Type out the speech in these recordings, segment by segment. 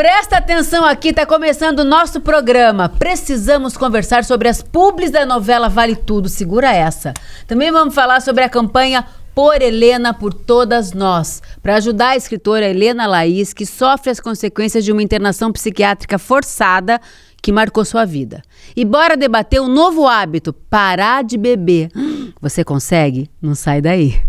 Presta atenção aqui, tá começando o nosso programa. Precisamos conversar sobre as publis da novela Vale Tudo, segura essa. Também vamos falar sobre a campanha Por Helena, por Todas Nós, para ajudar a escritora Helena Laís, que sofre as consequências de uma internação psiquiátrica forçada que marcou sua vida. E bora debater um novo hábito, parar de beber. Você consegue? Não sai daí.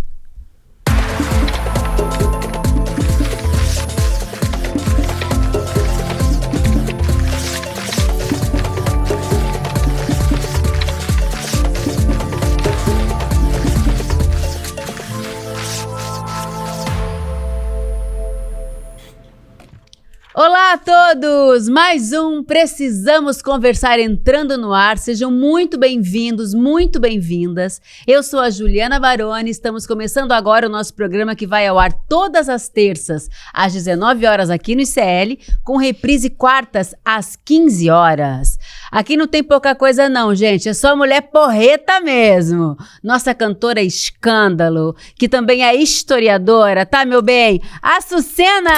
Olá a todos! Mais um Precisamos Conversar entrando no ar. Sejam muito bem-vindos, muito bem-vindas. Eu sou a Juliana Baroni, estamos começando agora o nosso programa que vai ao ar todas as terças, às 19 horas aqui no ICL, com reprise quartas às 15 horas. Aqui não tem pouca coisa não, gente, é só mulher porreta mesmo. Nossa cantora escândalo, que também é historiadora, tá, meu bem? Açucena!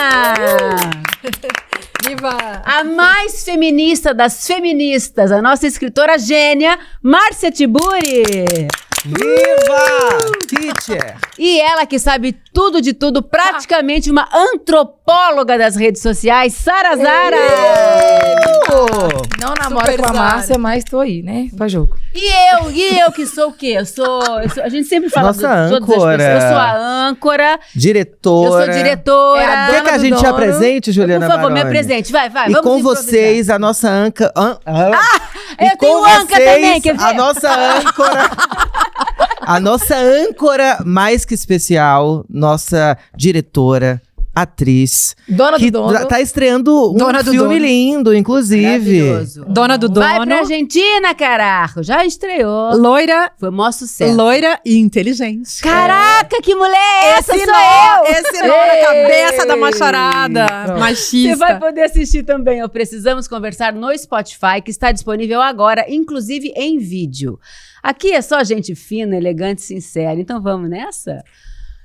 Viva! A mais feminista das feministas, a nossa escritora gênia, Márcia Tiburi. Viva! Teacher! E ela que sabe tudo de tudo, praticamente uma antropóloga das redes sociais, Sara Zara. Não namoro com a Márcia, mas tô aí, né? Pra jogo. E eu que sou o quê? A gente sempre fala Nossa todas as âncora. pessoas. Eu sou a âncora. Diretora. Eu sou diretora. É a Quer que a gente te apresente, Juliana Por favor, me Baroni? apresente. Vai. E Vamos com improvisar. vocês, a nossa âncora... eu tenho âncora também, quer ver? A nossa âncora... A nossa âncora mais que especial, nossa diretora, atriz. Dona que do dono. tá estreando um Dona do filme dono. lindo, inclusive. Maravilhoso. Dona do dono. Vai pra Argentina, caraca. Já estreou. Loira, Foi o maior sucesso. loira e inteligente. Caraca, que mulher é essa? Esse Sou nó, eu! esse nó na cabeça da macharada. Pronto. Machista. Você vai poder assistir também ao Precisamos Conversar no Spotify, que está disponível agora, inclusive em vídeo. Aqui é só gente fina, elegante, sincera. Então vamos nessa?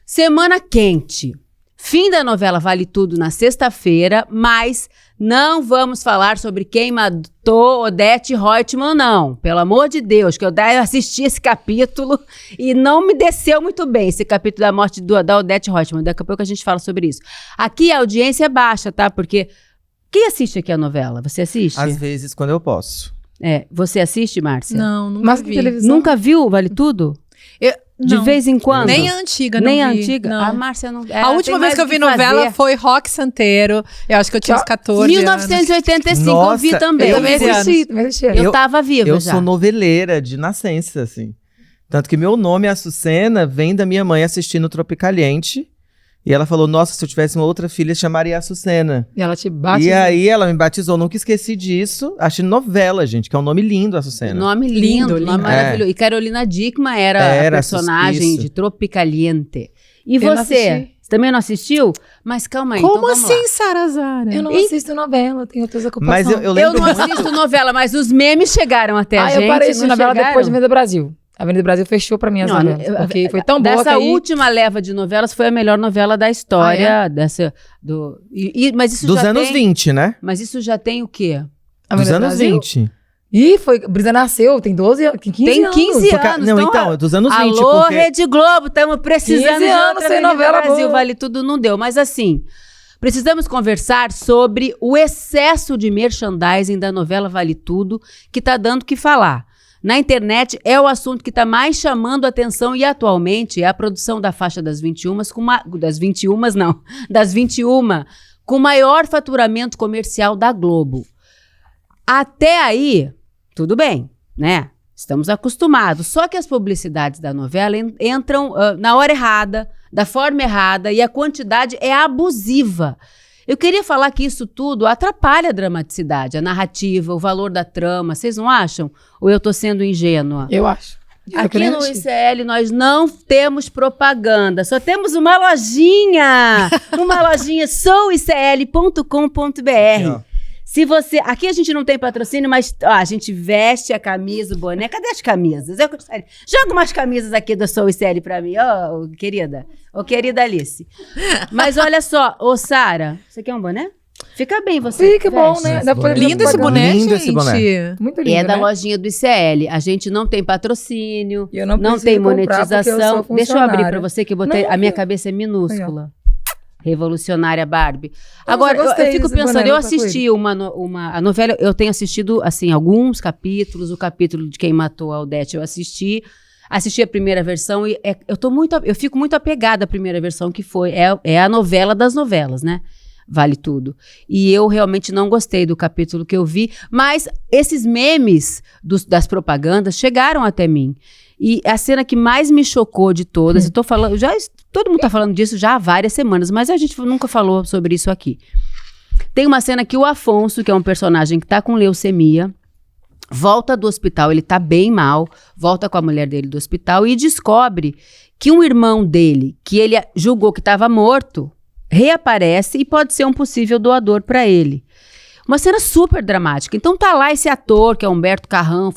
Semana quente. Fim da novela Vale Tudo na sexta-feira, mas não vamos falar sobre quem matou Odete Roitman, não. Pelo amor de Deus, que eu assisti esse capítulo e não me desceu muito bem, esse capítulo da morte da Odete Roitman. Daqui a pouco a gente fala sobre isso. Aqui a audiência é baixa, tá? Porque quem assiste aqui a novela? Você assiste? Às vezes, quando eu posso. Você assiste, Márcia? Não, nunca Mas vi. televisão. Nunca viu Vale Tudo? De Não. vez em quando? Nem a antiga, não Nem a vi. antiga? Não. A Márcia não... A última vez que eu vi novela foi Rock Santeiro. Eu acho que eu tinha uns 14 anos. 1985, eu vi Nossa, também. eu Também assisti. Eu tava viva Eu já. sou noveleira de nascença, assim. Tanto que meu nome, Açucena, vem da minha mãe assistindo Tropicaliente. E ela falou, nossa, se eu tivesse uma outra filha, chamaria Açucena. E ela te bate. E aí ela me batizou, nunca esqueci disso. Achei novela, gente, que é um nome lindo, Açucena. Nome lindo, Lindo, nome lindo. maravilhoso. E Carolina Dickmann era a personagem isso. de Tropicaliente. E Eu não você? assisti. Você também não assistiu? Mas calma aí, Como então vamos assim, Sara Zara? Eu não assisto novela, tenho outras ocupações. Mas eu lá. Eu lembro não muito... assisto novela, mas os memes chegaram até a gente. eu parei de assistir não novela chegaram? depois de Avenida Brasil. A Avenida Brasil fechou pra mim as Não, novelas. Porque foi tão boa que Dessa aí... última leva de novelas foi a melhor novela da história. Mas isso Dos já anos tem, 20, né? Mas isso já tem o quê? A Dos Avenida anos Brasil? 20. Ih, foi... Brisa nasceu, tem 12 anos, tem 15 Tem anos. 15 Por ca- anos. Não, então, dos anos 20. Alô, porque... Rede Globo, estamos precisando 15 de anos outra sem Avenida novela Brasil. boa. Vale Tudo não deu. Mas assim, precisamos conversar sobre o excesso de merchandising da novela Vale Tudo, que está dando o que falar. Na internet é o assunto que está mais chamando a atenção e atualmente é a produção da faixa das 21, das 21, com maior faturamento comercial da Globo. Até aí, tudo bem, né? Estamos acostumados. Só que as publicidades da novela entram na hora errada, da forma errada, e a quantidade é abusiva. Eu queria falar que isso tudo atrapalha a dramaticidade, a narrativa, o valor da trama. Vocês não acham? Ou eu estou sendo ingênua? Eu acho. Aqui no ICL nós não temos propaganda, só temos uma lojinha souicl.com.br. Se você... Aqui a gente não tem patrocínio, mas a gente veste a camisa, o boné. Cadê as camisas? Eu gostaria... Joga umas camisas aqui do Sou ICL pra mim, querida. Querida Alice. Mas olha só, Sara, você quer um boné? Fica bem você. Fica bom, veste. né? Dá pra fazer Lindo esse propaganda. boné, Lindo gente. esse boné. Muito lindo, É da né? lojinha do ICL. A gente não tem patrocínio, E eu não não preciso tem comprar, porque eu monetização. sou Deixa eu abrir funcionária. pra você que eu botei. Não, A minha aqui. cabeça é minúscula. Revolucionária Barbie. Eu Agora, só gostei eu fico desse pensando, boné, eu vou ficar com assisti a novela, eu tenho assistido, assim, alguns capítulos, o capítulo de Quem Matou a Odete eu assisti a primeira versão e eu fico muito apegada à primeira versão, que é a novela das novelas, né? Vale Tudo. E eu realmente não gostei do capítulo que eu vi, mas esses memes das propagandas chegaram até mim. E a cena que mais me chocou de todas, eu tô falando, todo mundo tá falando disso já há várias semanas, mas a gente nunca falou sobre isso aqui. Tem uma cena que o Afonso, que é um personagem que tá com leucemia, volta do hospital, ele tá bem mal, volta com a mulher dele do hospital e descobre que um irmão dele, que ele julgou que estava morto, reaparece e pode ser um possível doador para ele. Uma cena super dramática. Então tá lá esse ator, que é Humberto Carrão,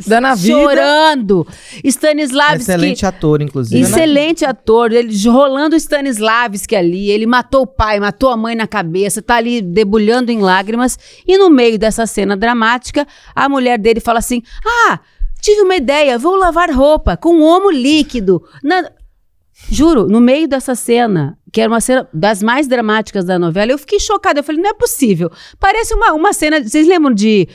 Dando a vida. chorando. Stanislavski. Excelente ator, inclusive. Excelente ator, ele rolando o Stanislavski ali, ele matou o pai, matou a mãe na cabeça, tá ali debulhando em lágrimas, e no meio dessa cena dramática, a mulher dele fala assim, tive uma ideia, vou lavar roupa com homo líquido. Juro, no meio dessa cena, que era uma cena das mais dramáticas da novela, eu fiquei chocada, eu falei, não é possível. Parece uma cena, vocês lembram de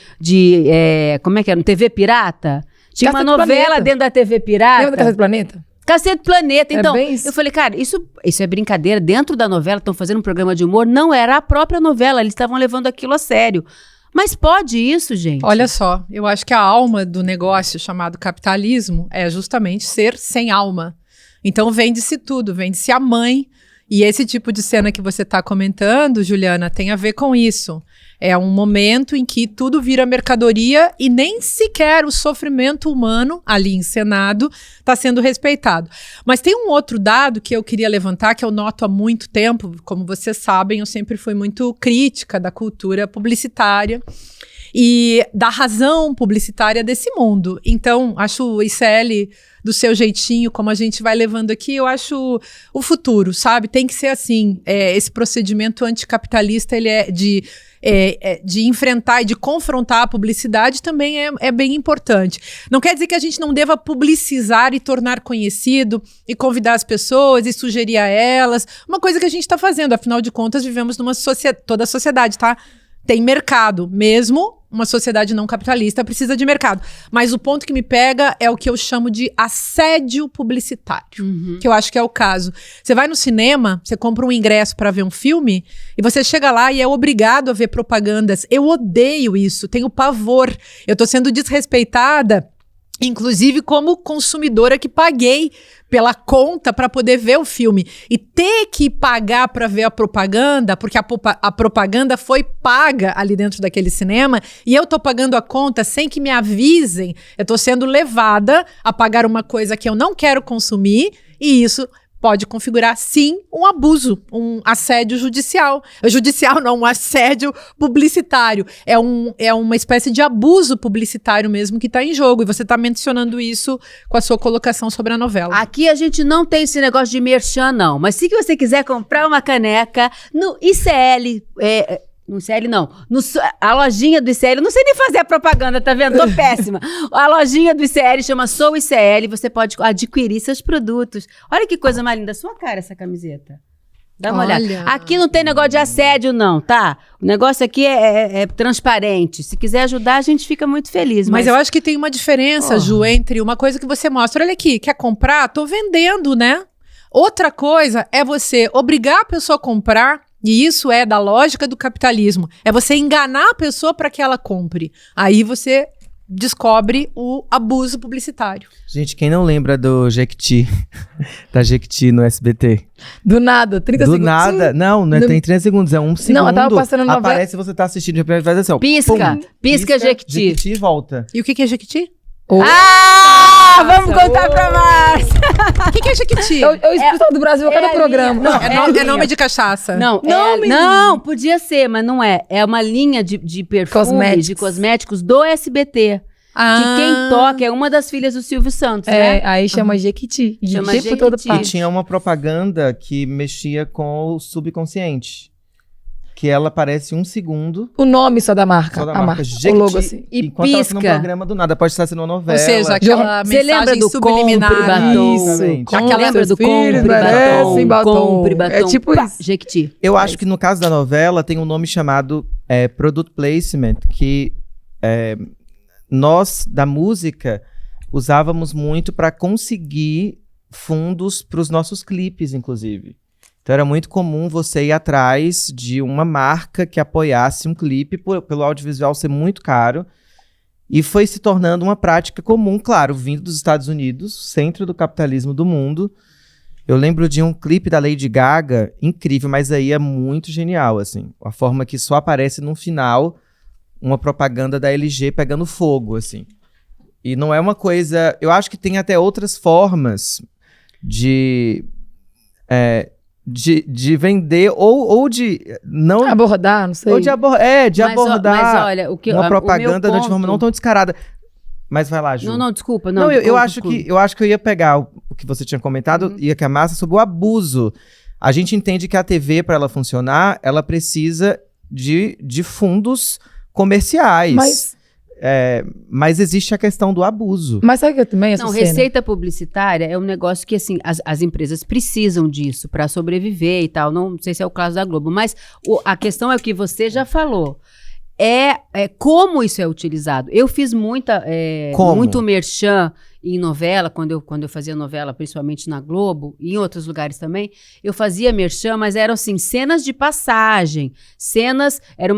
como é que era, no TV Pirata? Tinha uma Cacete novela Planeta. dentro da TV Pirata. Lembra da Casa do Planeta? Cacete Planeta. Então, bem isso. eu falei, cara, isso é brincadeira. Dentro da novela, estão fazendo um programa de humor. Não era a própria novela, eles estavam levando aquilo a sério. Mas pode isso, gente? Olha só, eu acho que a alma do negócio chamado capitalismo é justamente ser sem alma. Então vende-se tudo, vende-se a mãe. E esse tipo de cena que você está comentando, Juliana, tem a ver com isso. É um momento em que tudo vira mercadoria e nem sequer o sofrimento humano ali encenado está sendo respeitado. Mas tem um outro dado que eu queria levantar, que eu noto há muito tempo. Como vocês sabem, eu sempre fui muito crítica da cultura publicitária e da razão publicitária desse mundo. Então, acho o ICL do seu jeitinho, como a gente vai levando aqui, eu acho o futuro, sabe? Tem que ser assim. Esse procedimento anticapitalista, ele é de enfrentar e de confrontar a publicidade também é bem importante. Não quer dizer que a gente não deva publicizar e tornar conhecido e convidar as pessoas e sugerir a elas. Uma coisa que a gente está fazendo, afinal de contas, vivemos numa sociedade, toda a sociedade, tá? Tem mercado, mesmo uma sociedade não capitalista precisa de mercado. Mas o ponto que me pega é o que eu chamo de assédio publicitário, que eu acho que é o caso. Você vai no cinema, você compra um ingresso para ver um filme e você chega lá e é obrigado a ver propagandas. Eu odeio isso, tenho pavor. Eu tô sendo desrespeitada, inclusive como consumidora que paguei pela conta para poder ver o filme. E ter que pagar para ver a propaganda, porque a propaganda foi paga ali dentro daquele cinema, e eu tô pagando a conta sem que me avisem, eu tô sendo levada a pagar uma coisa que eu não quero consumir, e isso pode configurar, sim, um abuso, um assédio judicial. Judicial não, um assédio publicitário. É uma espécie de abuso publicitário mesmo que está em jogo. E você está mencionando isso com a sua colocação sobre a novela. Aqui a gente não tem esse negócio de merchan, não. Mas se você quiser comprar uma caneca no ICL... No ICL, não. A lojinha do ICL, eu não sei nem fazer a propaganda, tá vendo? Tô péssima. A lojinha do ICL chama Sou ICL, você pode adquirir seus produtos. Olha que coisa mais linda. Sua cara essa camiseta. Dá uma olhada. Aqui não tem negócio de assédio, não, tá? O negócio aqui é transparente. Se quiser ajudar, a gente fica muito feliz. Mas eu acho que tem uma diferença, Ju, entre uma coisa que você mostra. Olha aqui, quer comprar? Tô vendendo, né? Outra coisa é você obrigar a pessoa a comprar. E isso é da lógica do capitalismo. É você enganar a pessoa para que ela compre. Aí você descobre o abuso publicitário. Gente, quem não lembra do Jequiti, da Jequiti no SBT? Do nada, 30 segundos. Do nada, não tem 30 segundos, é um segundo. Não, eu tava passando novela. Aparece, você tá assistindo, faz assim, ó. Pisca, pum, pisca Jequiti. Jequiti e volta. E o que é Jequiti? Vamos contar pra Márcia. O que é Jequiti? Eu explico do Brasil a cada programa. É nome de cachaça. Não, podia ser, mas não é. É uma linha de perfumes, de cosméticos do SBT. Que quem toca é uma das filhas do Silvio Santos, né? Aí chama Jequiti. Chama tempo todo Jequiti. E tinha uma propaganda que mexia com o subconsciente. que ela aparece 1 segundo. O nome só da marca. Só da a marca. O logo assim. E enquanto ela tá no pisca. programa do nada. Pode estar sendo uma novela. Ou seja, aquela Você lembra mensagem do subliminar. compre batom? Exatamente. Com Aquela lembra do compre merecem batom, batom. compre batom. É tipo pá, isso. Jequiti. Eu acho que no caso da novela tem um nome chamado Product Placement, que nós, da música, usávamos muito para conseguir fundos para os nossos clipes, inclusive. Então era muito comum você ir atrás de uma marca que apoiasse um clipe pelo audiovisual ser muito caro. E foi se tornando uma prática comum, claro, vindo dos Estados Unidos, centro do capitalismo do mundo. Eu lembro de um clipe da Lady Gaga, incrível, mas aí é muito genial, assim. A forma que só aparece no final uma propaganda da LG pegando fogo, assim. E não é uma coisa... Eu acho que tem até outras formas de vender ou de não... Abordar, não sei. Ou de abordar Mas olha, uma propaganda o meu de forma não tão descarada. Mas vai lá, Ju. Não, desculpa. Não, eu desculpa, acho desculpa. que eu ia pegar o que você tinha comentado e a Massa sobre o abuso. A gente entende que a TV, para ela funcionar, ela precisa de fundos comerciais. Mas existe a questão do abuso. Mas sabe que eu também, essa Não, cena? receita publicitária é um negócio que, assim, as empresas precisam disso para sobreviver e tal. Não sei se é o caso da Globo, mas a questão é o que você já falou. Como isso é utilizado. Eu fiz muito merchan em novela, quando eu fazia novela, principalmente na Globo, e em outros lugares também, eu fazia merchan, mas eram assim, cenas de passagem,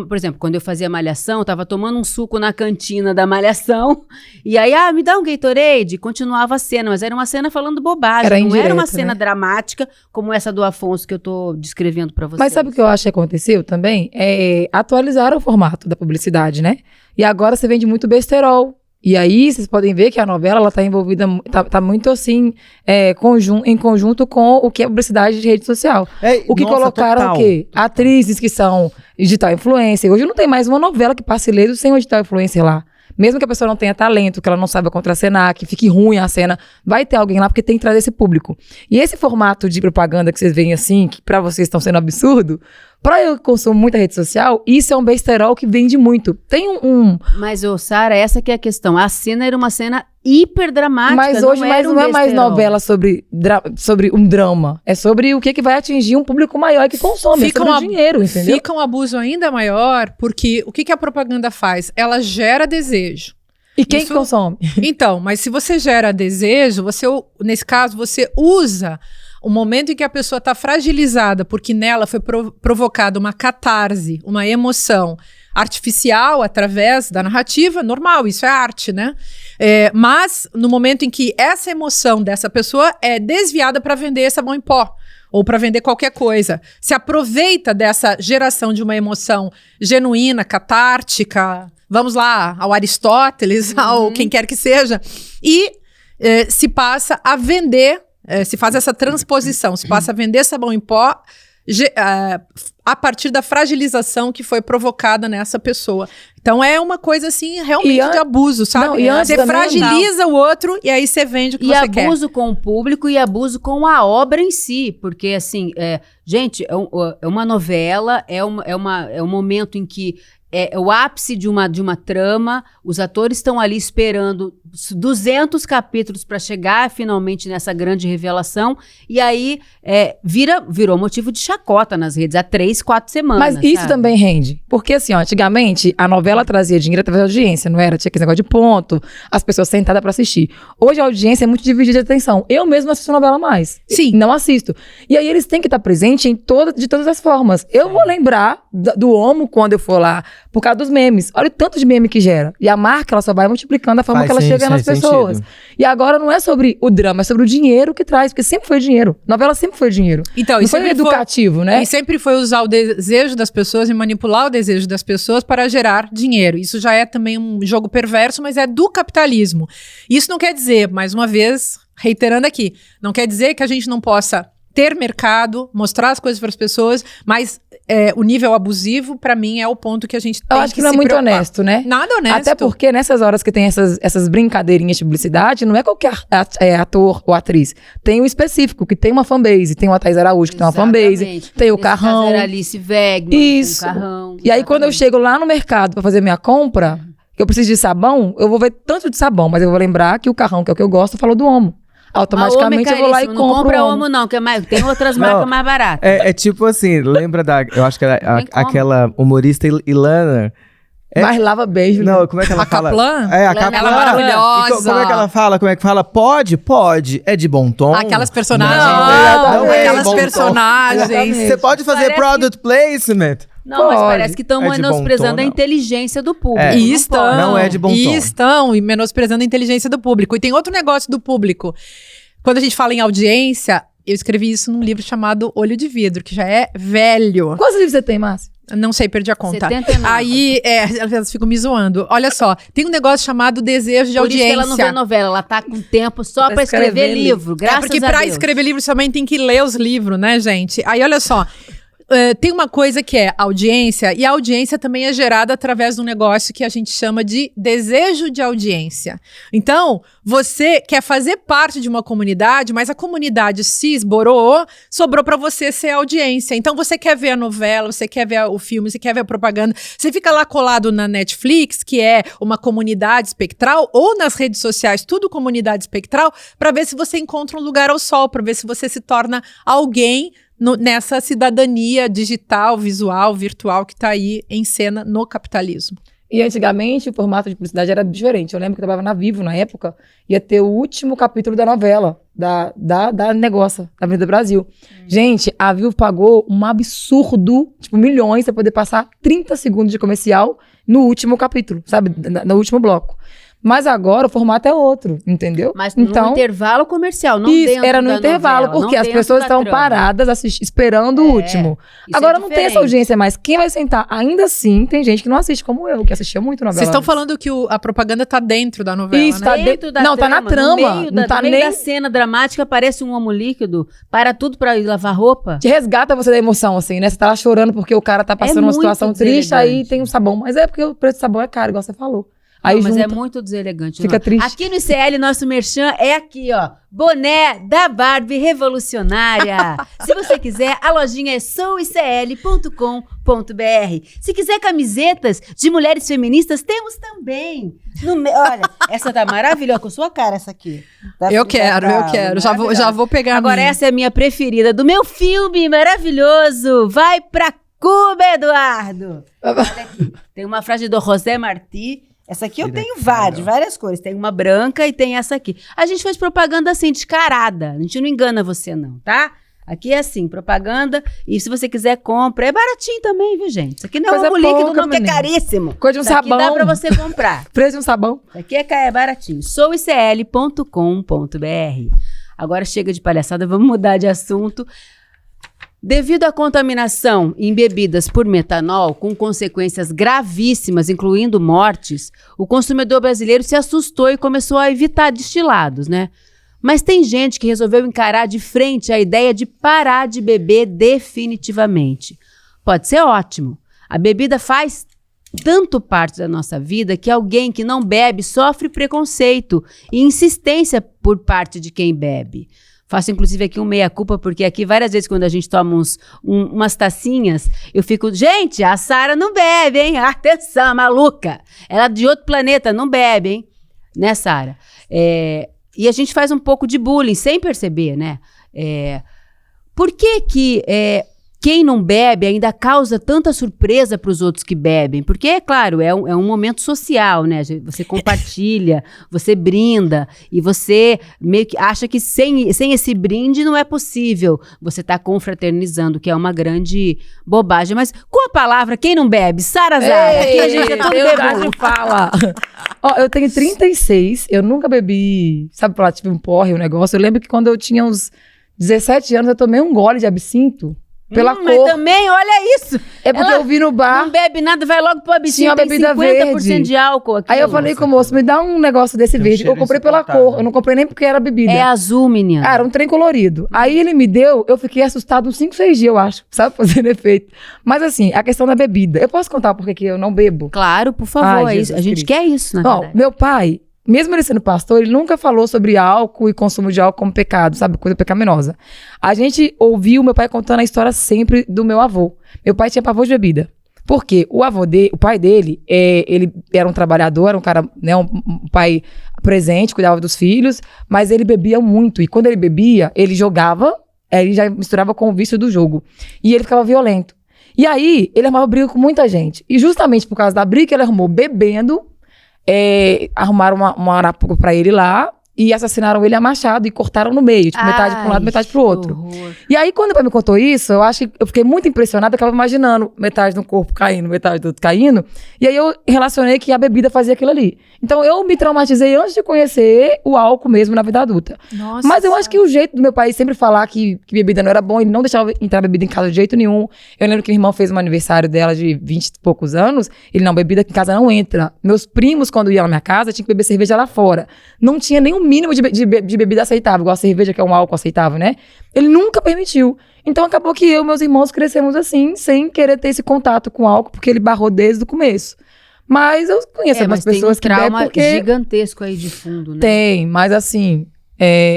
por exemplo, quando eu fazia Malhação, eu tava tomando um suco na cantina da Malhação, e aí, me dá um Gatorade, continuava a cena, mas era uma cena falando bobagem, Era não era indireta, uma cena né? dramática, como essa do Afonso que eu tô descrevendo pra vocês. Mas sabe o que eu acho que aconteceu também? Atualizaram o formato da publicidade, né? E agora você vende muito besterol. E aí, vocês podem ver que a novela, ela tá envolvida, tá muito assim, em conjunto com o que é publicidade de rede social. O que colocaram total. o quê? Atrizes que são digital influencer. Hoje não tem mais uma novela que passe ileso sem um digital influencer lá. Mesmo que a pessoa não tenha talento, que ela não saiba contracenar, que fique ruim a cena, vai ter alguém lá porque tem que trazer esse público. E esse formato de propaganda que vocês veem assim, que pra vocês estão sendo absurdo, pra eu que consumo muita rede social, isso é um besterol que vende muito. Tem Mas, Sara, essa que é a questão. A cena era uma cena hiper dramática. Mas hoje não é mais besterol. novela sobre um drama. É sobre o que vai atingir um público maior que consome. É sobre o dinheiro, entendeu? Fica um abuso ainda maior, porque o que a propaganda faz? Ela gera desejo. E quem que consome? Então, mas se você gera desejo, nesse caso, você usa o momento em que a pessoa está fragilizada, porque nela foi provocada uma catarse, uma emoção artificial através da narrativa, normal, isso é arte, né? Mas no momento em que essa emoção dessa pessoa é desviada para vender sabão em pó, ou para vender qualquer coisa, se aproveita dessa geração de uma emoção genuína, catártica, vamos lá, ao Aristóteles, ao quem quer que seja, e se passa a vender, se faz essa transposição, se passa a vender sabão em pó a partir da fragilização que foi provocada nessa pessoa. Então é uma coisa assim, realmente de abuso, sabe? Não, e antes você também fragiliza o outro e aí você vende o que E você quer. abuso com o público e abuso com a obra em si. Porque, assim, gente, é uma novela, é um momento em que é o ápice de uma trama, os atores estão ali esperando 200 capítulos para chegar finalmente nessa grande revelação, e aí virou motivo de chacota nas redes há 3, 4 semanas. Mas isso sabe? também rende. Porque assim, antigamente, a novela trazia dinheiro através da audiência, não era? Tinha aquele negócio de ponto, as pessoas sentadas pra assistir. Hoje a audiência é muito dividida de atenção. Eu mesmo não assisto novela mais. Sim. Não assisto. E aí eles têm que estar presentes de todas as formas. Eu vou lembrar do Omo quando eu for lá, por causa dos memes. Olha o tanto de meme que gera. E a marca, ela só vai multiplicando a forma que ela chega nas pessoas. E agora não é sobre o drama, é sobre o dinheiro que traz, porque sempre foi dinheiro. Novela sempre foi dinheiro. Então, não foi educativo, né? E sempre foi usar o desejo das pessoas e manipular o desejo das pessoas para gerar dinheiro. Isso já é também um jogo perverso, mas é do capitalismo. Isso não quer dizer, mais uma vez, reiterando aqui, não quer dizer que a gente não possa ter mercado, mostrar as coisas para as pessoas, mas o nível abusivo, pra mim, é o ponto que a gente tem Eu acho que não é se muito preocupar. honesto, né? Nada honesto. Até porque nessas horas que tem essas brincadeirinhas de publicidade, não é qualquer ator ou atriz. Tem o específico, que tem uma fanbase. Tem o Thaís Araújo, que tem uma fanbase. Exatamente. Tem o Nesse caso Carrão. era Alice Wegman, Isso. com o Carrão. E aí, quando eu chego lá no mercado pra fazer minha compra, que eu preciso de sabão, eu vou ver tanto de sabão, mas eu vou lembrar que o Carrão, que é o que eu gosto, falou do Omo. Automaticamente eu vou lá e compro Não compra o Omo. Omo, não, que tem outras marcas mais baratas. É tipo assim, lembra eu acho que era Tem como. aquela humorista Ilana. Mas lava beijo. Não, como é que ela A fala? Kaplan? É, a Ela é Kaplan. maravilhosa. Como é que ela fala? Como é que fala? Pode? Pode. É de bom tom? Aquelas personagens. Não é aquelas bom tom. personagens. Você pode fazer Parece product placement? Não, mas Pode. parece que estão É de bom menosprezando tom, a não. inteligência do público. É. E Não estão. pode. Não é de bom tom. E estão menosprezando a inteligência do público. E tem outro negócio do público. Quando a gente fala em audiência, eu escrevi isso num livro chamado Olho de Vidro, que já é velho. Quantos livros você tem, Márcia? Não sei, perdi a conta. 79. Aí, elas ficam me zoando. Olha só, tem um negócio chamado desejo de Por isso que audiência. ela não vê novela, ela tá com tempo só Pra pra escrever escrever livro, graças porque a pra Deus. escrever livro também tem que ler os livros, né, gente? Aí, olha só. Tem uma coisa que é audiência, e a audiência também é gerada através de um negócio que a gente chama de desejo de audiência. Então, você quer fazer parte de uma comunidade, mas a comunidade se esborou, sobrou pra você ser audiência. Então, você quer ver a novela, você quer ver o filme, você quer ver a propaganda, você fica lá colado na Netflix, que é uma comunidade espectral, ou nas redes sociais, tudo comunidade espectral, pra ver se você encontra um lugar ao sol, pra ver se você se torna alguém nessa cidadania digital, visual, virtual que tá aí em cena no capitalismo. E antigamente o formato de publicidade era diferente. Eu lembro que eu trabalhava na Vivo na época, ia ter o último capítulo da novela, da negócio, da Avenida Brasil. Gente, a Vivo pagou um absurdo, tipo milhões, pra poder passar 30 segundos de comercial no último capítulo, sabe? No último bloco. Mas agora o formato é outro, entendeu? Mas no intervalo comercial, não Isso, dentro era no da intervalo, novela, porque não as dentro pessoas da estavam trama. paradas esperando o último. Isso Agora é não tem essa diferente. audiência mais. Quem vai sentar? Ainda assim, tem gente que não assiste como eu, que assistia muito novela. Vocês estão antes. falando que a propaganda tá dentro da novela, Isso, né? tá Dentro da não, tá na trama, no meio não tá no meio nem- da cena dramática aparece um homo líquido, para tudo pra ir lavar roupa. Te resgata você da emoção, assim, né? Você tá lá chorando porque o cara tá passando uma muito situação triste, deselegante. aí tem um sabão. Mas é porque o preço do sabão é caro, igual você falou. Aí Não, mas junta. é muito deselegante. Fica não. triste. Aqui no ICL, nosso merchan é aqui, ó. Boné da Barbie Revolucionária. Se você quiser, a lojinha é souicl.com.br. Se quiser camisetas de mulheres feministas, temos também. Olha, essa tá maravilhosa, com sua cara essa aqui. Tá Eu quero. Já vou pegar Agora a minha. essa é a minha preferida, do meu filme maravilhoso. Vai pra Cuba, Eduardo. Olha aqui. Tem uma frase do José Martí. Essa aqui eu tenho várias cores. Tem uma branca e tem essa aqui. A gente faz propaganda assim, descarada. A gente não engana você não, tá? Aqui é assim, propaganda. E se você quiser, compra. É baratinho também, viu, gente? Isso aqui não Coisa é um líquido pouca, não, que é menina. caríssimo. Coisa de um Isso aqui sabão. dá pra você comprar. Preço de um sabão. Isso aqui é baratinho. souicl.com.br. Agora chega de palhaçada, vamos mudar de assunto. Devido à contaminação em bebidas por metanol, com consequências gravíssimas, incluindo mortes, o consumidor brasileiro se assustou e começou a evitar destilados, né? Mas tem gente que resolveu encarar de frente a ideia de parar de beber definitivamente. Pode ser ótimo. A bebida faz tanto parte da nossa vida que alguém que não bebe sofre preconceito e insistência por parte de quem bebe. Faço, inclusive, aqui um meia-culpa, porque aqui, várias vezes, quando a gente toma umas tacinhas, eu fico... Gente, a Sara não bebe, hein? Atenção, maluca! Ela é de outro planeta, não bebe, hein? Né, Sara? E a gente faz um pouco de bullying, sem perceber, né? Por que quem não bebe ainda causa tanta surpresa para os outros que bebem? Porque, é claro, é um momento social, né? Você compartilha, você brinda, e você meio que acha que sem esse brinde não é possível. Você está confraternizando, que é uma grande bobagem. Mas com a palavra, quem não bebe? Sara Zara, aqui a gente é todo bebum. Fala. Ó, eu tenho 36, eu nunca bebi, sabe, lá, tive um porre, um negócio. Eu lembro que quando eu tinha uns 17 anos, eu tomei um gole de absinto. Pela Mas cor. também, olha isso. É porque Ela eu vi no bar. Não bebe nada, vai logo pro Tinha absinto, uma tem bebida 50% verde. de álcool aqui. Aí eu falei com o moço, me dá um negócio desse Tem um verde. cheiro Eu comprei pela insuportável. cor. Eu não comprei nem porque era bebida. É azul, menina. Ah, era um trem colorido. Aí ele me deu, eu fiquei assustado uns 5, 6 dias, eu acho. Sabe, fazendo efeito. Mas assim, a questão da bebida. Eu posso contar por que eu não bebo? Claro, por favor, Ai, é isso. Jesus A gente Cristo. quer isso, na Ó, verdade. meu pai, mesmo ele sendo pastor, ele nunca falou sobre álcool e consumo de álcool como pecado, sabe? Coisa pecaminosa. A gente ouviu meu pai contando a história sempre do meu avô. Meu pai tinha pavor de bebida. Por quê? O pai dele, ele era um trabalhador, era um cara, né, um pai presente, cuidava dos filhos, mas ele bebia muito. E quando ele bebia, ele jogava, ele já misturava com o vício do jogo. E ele ficava violento. E aí, ele arrumava briga com muita gente. E justamente por causa da briga que ele arrumou bebendo, arrumaram uma arapuca pra ele lá e assassinaram ele a machado e cortaram no meio, tipo, metade pra um lado, metade pro outro. Horror. E aí, quando o pai me contou isso, eu acho que eu fiquei muito impressionada, que eu tava imaginando metade do corpo caindo, metade do outro caindo. E aí eu relacionei que a bebida fazia aquilo ali. Então eu me traumatizei antes de conhecer o álcool mesmo na vida adulta. Nossa, Mas eu acho que o jeito do meu pai sempre falar que bebida não era bom, ele não deixava entrar bebida em casa de jeito nenhum. Eu lembro que minha irmã fez um aniversário dela de 20 e poucos anos, ele, não, bebida aqui em casa não entra. Meus primos, quando iam na minha casa, tinham que beber cerveja lá fora. Não tinha nenhum mínimo de bebida aceitável, igual a cerveja, que é um álcool aceitável, né? Ele nunca permitiu. Então acabou que eu e meus irmãos crescemos assim, sem querer ter esse contato com álcool, porque ele barrou desde o começo. Mas eu conheço algumas mas pessoas que tem um bebem trauma porque... gigantesco aí de fundo, né? Tem, mas assim,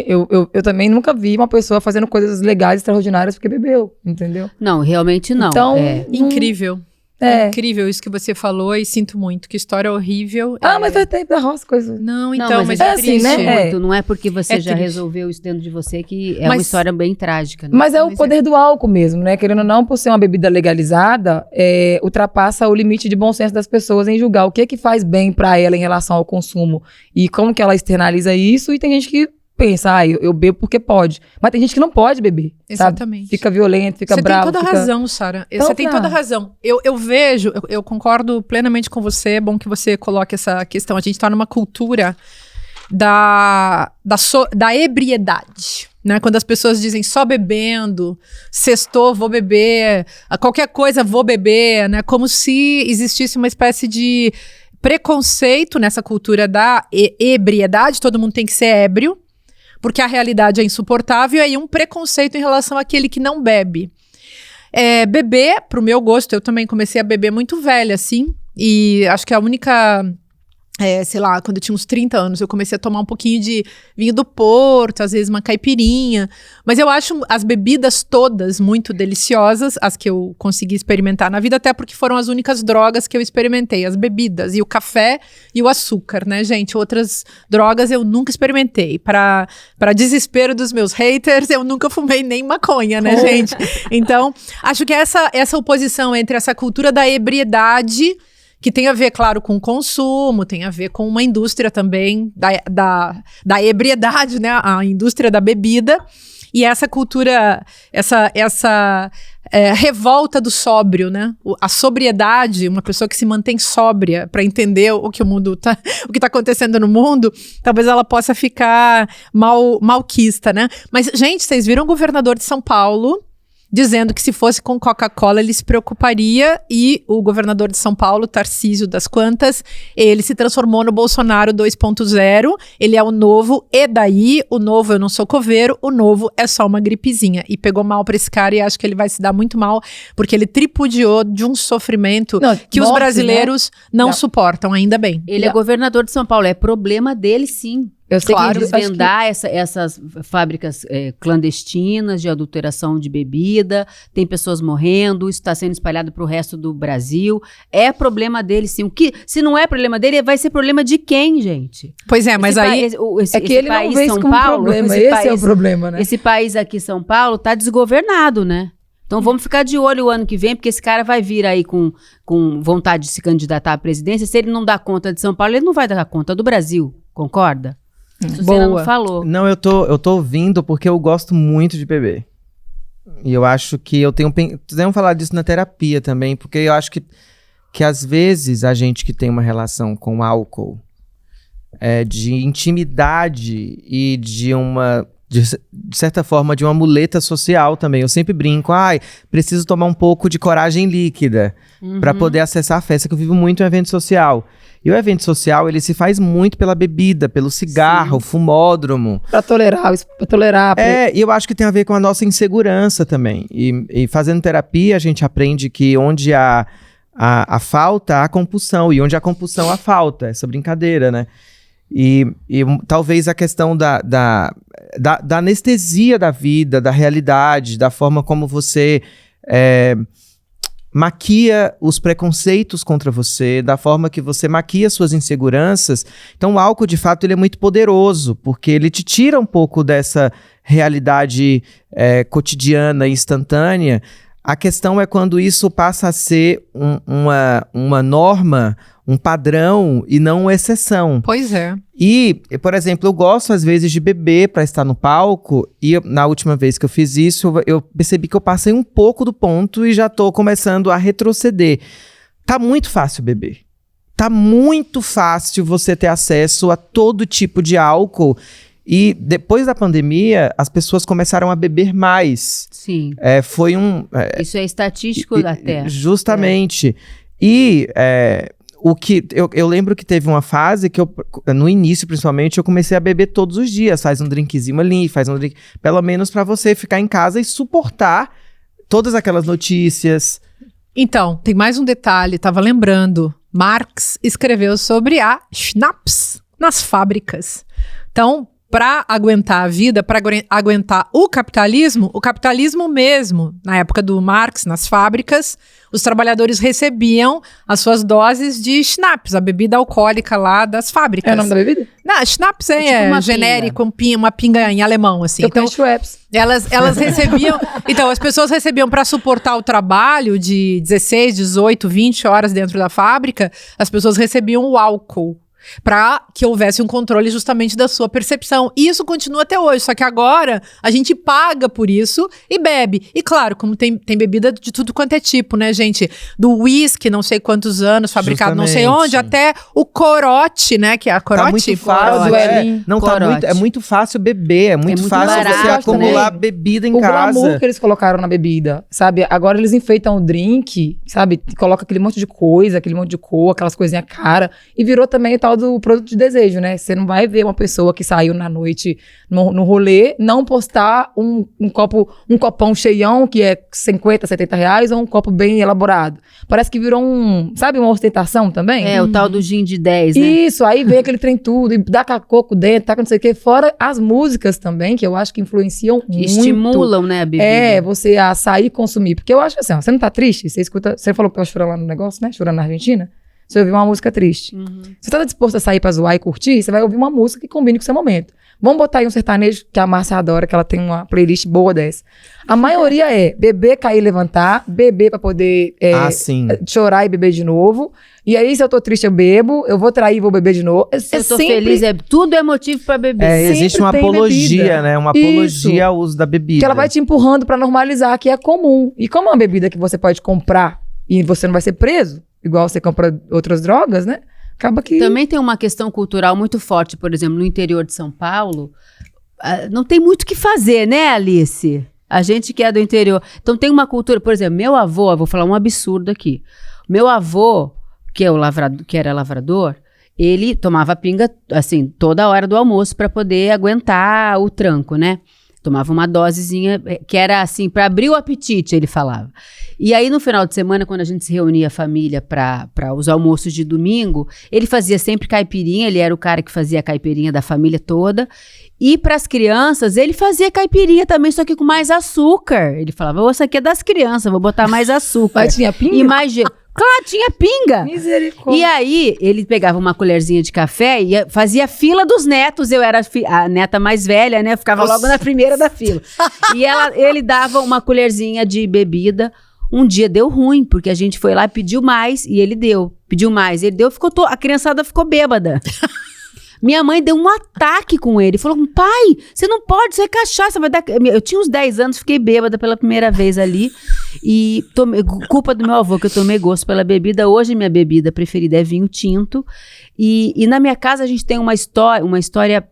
eu também nunca vi uma pessoa fazendo coisas legais, extraordinárias, porque bebeu, entendeu? Não, realmente não. Então, Incrível. É. Incrível isso que você falou e sinto muito. Que história horrível. Mas vai ter da roça, coisa... Não, então, Não, mas é é assim, triste. né? muito, não é porque você É já triste. resolveu isso dentro de você que é uma Mas- história bem trágica, né? Mas é o Mas poder do álcool mesmo, né? Querendo ou não, por ser uma bebida legalizada, ultrapassa o limite de bom senso das pessoas em julgar o que faz bem pra ela em relação ao consumo e como que ela externaliza isso. E tem gente que pensa, eu bebo porque pode. Mas tem gente que não pode beber, sabe? Exatamente. Fica violento, fica Você bravo. tem toda a razão, Sara. Então, Você tem toda a razão. Eu vejo, eu concordo plenamente com você. É bom que você coloque essa questão. A gente está numa cultura da ebriedade. Né? Quando as pessoas dizem só bebendo, sextou, vou beber, qualquer coisa vou beber, né? Como se existisse uma espécie de preconceito nessa cultura da ebriedade, todo mundo tem que ser ébrio, porque a realidade é insuportável, e aí um preconceito em relação àquele que não bebe. Beber, pro meu gosto, eu também comecei a beber muito velha, assim, e acho que a única... sei lá, quando eu tinha uns 30 anos, eu comecei a tomar um pouquinho de vinho do Porto, às vezes uma caipirinha. Mas eu acho as bebidas todas muito deliciosas, as que eu consegui experimentar na vida, até porque foram as únicas drogas que eu experimentei, as bebidas, e o café e o açúcar, né, gente? Outras drogas eu nunca experimentei. Para desespero dos meus haters, eu nunca fumei nem maconha, né, gente? Então, acho que essa oposição entre essa cultura da ebriedade, que tem a ver, claro, com consumo, tem a ver com uma indústria também da ebriedade, né? A indústria da bebida. E essa cultura, essa revolta do sóbrio, né? A sobriedade, uma pessoa que se mantém sóbria para entender o que o que tá acontecendo no mundo, talvez ela possa ficar malquista, né? Mas, gente, vocês viram o governador de São Paulo dizendo que se fosse com Coca-Cola ele se preocuparia, e o governador de São Paulo, Tarcísio das Quantas, ele se transformou no Bolsonaro 2.0, ele é o novo, e daí? O novo eu não sou coveiro, o novo é só uma gripezinha, e pegou mal pra esse cara, e acho que ele vai se dar muito mal, porque ele tripudiou de um sofrimento que os brasileiros não suportam, ainda bem. Ele é governador de São Paulo, é problema dele, sim. Eu sei Claro, que desvendar essas fábricas clandestinas de adulteração de bebida, tem pessoas morrendo, isso está sendo espalhado para o resto do Brasil. É problema dele, sim. Se não é problema dele, vai ser problema de quem, gente? Pois é, mas aí... É que ele não vê isso como problema, esse é o problema, né? Esse país aqui, São Paulo, tá desgovernado, né? Então vamos ficar de olho o ano que vem, porque esse cara vai vir aí com vontade de se candidatar à presidência. Se ele não dá conta de São Paulo, ele não vai dar conta do Brasil, concorda? Isso você não falou. Não, eu tô ouvindo porque eu gosto muito de beber. E eu acho que eu tenho... Podemos falar disso na terapia também, porque eu acho que às vezes a gente que tem uma relação com álcool, de intimidade e de uma de certa forma, de uma muleta social também. Eu sempre brinco, preciso tomar um pouco de coragem líquida para poder acessar a festa, que eu vivo muito em evento social. E o evento social, ele se faz muito pela bebida, pelo cigarro, fumódromo. Pra tolerar. E eu acho que tem a ver com a nossa insegurança também. E fazendo terapia, a gente aprende que onde há a falta, há compulsão. E onde há compulsão, há falta. Essa brincadeira, né? E talvez a questão da anestesia da vida, da realidade, da forma como você maquia os preconceitos contra você, da forma que você maquia suas inseguranças. Então o álcool, de fato, ele é muito poderoso, porque ele te tira um pouco dessa realidade cotidiana e instantânea. A questão é quando isso passa a ser uma norma, um padrão e não uma exceção. Pois é. E, por exemplo, eu gosto às vezes de beber para estar no palco, e na última vez que eu fiz isso, eu percebi que eu passei um pouco do ponto e já tô começando a retroceder. Tá muito fácil beber. Tá muito fácil você ter acesso a todo tipo de álcool. E depois da pandemia, as pessoas começaram a beber mais. Sim. Isso é estatístico até. Justamente. E o que eu lembro que teve uma fase que no início, principalmente, eu comecei a beber todos os dias. Faz um drinkzinho ali, faz um drink. Pelo menos para você ficar em casa e suportar todas aquelas notícias. Então, tem mais um detalhe, tava lembrando. Marx escreveu sobre a schnapps nas fábricas. Então, para aguentar a vida, para aguentar o capitalismo mesmo, na época do Marx, nas fábricas, os trabalhadores recebiam as suas doses de schnapps, a bebida alcoólica lá das fábricas. É o nome da bebida? Não, schnapps tipo uma genérico, uma pinga em alemão, assim. Eu conheço Schweppes. Elas recebiam... Então, as pessoas recebiam para suportar o trabalho de 16, 18, 20 horas dentro da fábrica, as pessoas recebiam o álcool, para que houvesse um controle justamente da sua percepção. E isso continua até hoje, só que agora a gente paga por isso e bebe. E claro, como tem bebida de tudo quanto é tipo, né, gente? Do uísque, não sei quantos anos, fabricado não sei onde, até o corote, né, que é a corote. Tá muito fácil, é muito fácil beber, é muito fácil barato, você acumular bebida em casa. O glamour que eles colocaram na bebida, sabe? Agora eles enfeitam o drink, sabe? Coloca aquele monte de coisa, aquele monte de cor, aquelas coisinhas caras. E virou também o tal do produto de desejo, né? Você não vai ver uma pessoa que saiu na noite no rolê não postar um copão cheião que é 50, 70 reais ou um copo bem elaborado. Parece que virou uma ostentação também? O tal do gin de 10, né? Isso, aí vem aquele trem tudo e dá coco dentro, tá com não sei o quê. Fora as músicas também, que eu acho que influenciam muito. Estimulam, né, a bebida. Você a sair e consumir. Porque eu acho assim, você não tá triste? Você escuta, você falou que tava chorando lá no negócio, né? Chorando na Argentina. Você ouviu uma música triste. Você tá disposto a sair pra zoar e curtir? Você vai ouvir uma música que combine com o seu momento. Vamos botar aí um sertanejo que a Márcia adora, que ela tem uma playlist boa dessa. A maioria é beber, cair, levantar, beber pra poder chorar e beber de novo. E aí, se eu tô triste, eu bebo, eu vou trair e vou beber de novo. Se eu tô feliz, tudo é motivo pra beber. Existe uma apologia, né? Uma apologia ao uso da bebida. Que ela vai te empurrando pra normalizar, que é comum. E como é uma bebida que você pode comprar e você não vai ser preso, igual você compra outras drogas, né? Acaba que... Também tem uma questão cultural muito forte, por exemplo, no interior de São Paulo, não tem muito o que fazer, né, Alice? A gente que é do interior. Então tem uma cultura, por exemplo, meu avô, eu vou falar um absurdo aqui. Meu avô, que era lavrador, ele tomava pinga, assim, toda hora do almoço para poder aguentar o tranco, né? Tomava uma dosezinha, que era assim, para abrir o apetite, ele falava. E aí, no final de semana, quando a gente se reunia a família para os almoços de domingo, ele fazia sempre caipirinha, ele era o cara que fazia a caipirinha da família toda. E para as crianças, ele fazia caipirinha também, só que com mais açúcar. Ele falava, isso aqui é das crianças, vou botar mais açúcar. Mas tinha pinga? E mais gelo. Claro, tinha pinga. Misericórdia. E aí, ele pegava uma colherzinha de café e fazia fila dos netos. Eu era a neta mais velha, né? Eu ficava logo na primeira da fila. E ele dava uma colherzinha de bebida. Um dia deu ruim, porque a gente foi lá e pediu mais, e ele deu. Pediu mais, ele deu, a criançada ficou bêbada. Minha mãe deu um ataque com ele. Falou, pai, você não pode, isso é cachaça. Vai dar... Eu tinha uns 10 anos, fiquei bêbada pela primeira vez ali. E culpa do meu avô, que eu tomei gosto pela bebida. Hoje minha bebida preferida é vinho tinto. E na minha casa a gente tem uma história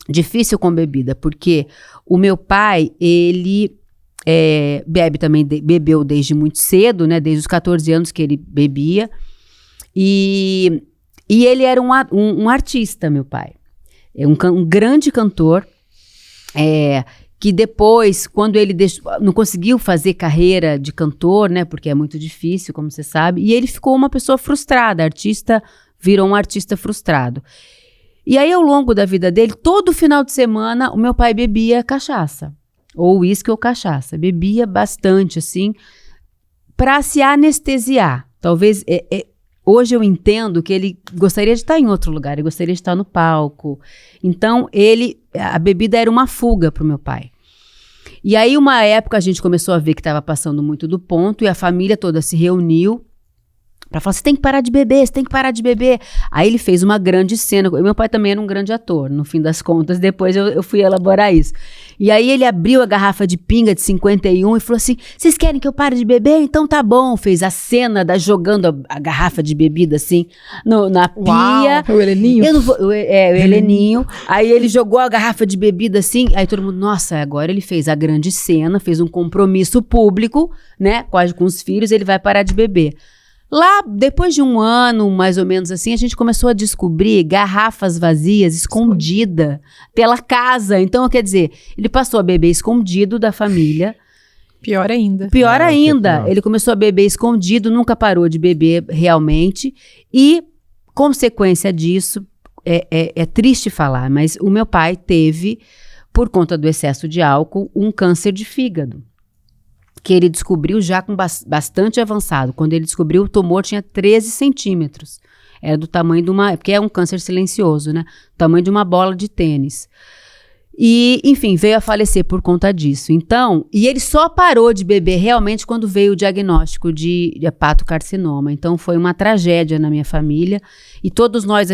difícil com bebida, porque o meu pai, ele bebe também, bebeu desde muito cedo, né? Desde os 14 anos que ele bebia. E ele era um artista, meu pai. Um grande cantor, que depois, quando ele não conseguiu fazer carreira de cantor, né? Porque é muito difícil, como você sabe. E ele ficou uma pessoa frustrada, virou um artista frustrado. E aí, ao longo da vida dele, todo final de semana, o meu pai bebia cachaça. Ou uísque ou cachaça. Bebia bastante, assim, para se anestesiar. Talvez, hoje eu entendo que ele gostaria de estar em outro lugar, ele gostaria de estar no palco. Então, a bebida era uma fuga para o meu pai. E aí, uma época, a gente começou a ver que estava passando muito do ponto e a família toda se reuniu para falar, você tem que parar de beber, você tem que parar de beber. Aí ele fez uma grande cena. Meu pai também era um grande ator, no fim das contas. Depois eu fui elaborar isso. E aí ele abriu a garrafa de pinga de 51 e falou assim, vocês querem que eu pare de beber? Então tá bom. Fez a cena jogando a garrafa de bebida assim na pia. O Heleninho. O Heleninho. Aí ele jogou a garrafa de bebida assim. Aí todo mundo, nossa, agora ele fez a grande cena, fez um compromisso público, né? Com os filhos, ele vai parar de beber. Lá, depois de um ano, mais ou menos assim, a gente começou a descobrir garrafas vazias, escondidas pela casa. Então, quer dizer, ele passou a beber escondido da família. Pior ainda. Pior ainda. Ele começou a beber escondido, nunca parou de beber realmente. E, consequência disso, é triste falar, mas o meu pai teve, por conta do excesso de álcool, um câncer de fígado. Que ele descobriu já com bastante avançado. Quando ele descobriu, o tumor tinha 13 centímetros. Era do tamanho de porque é um câncer silencioso, né? Do tamanho de uma bola de tênis. E, enfim, veio a falecer por conta disso. Então, e ele só parou de beber realmente quando veio o diagnóstico de hepatocarcinoma. Então, foi uma tragédia na minha família. E todos nós,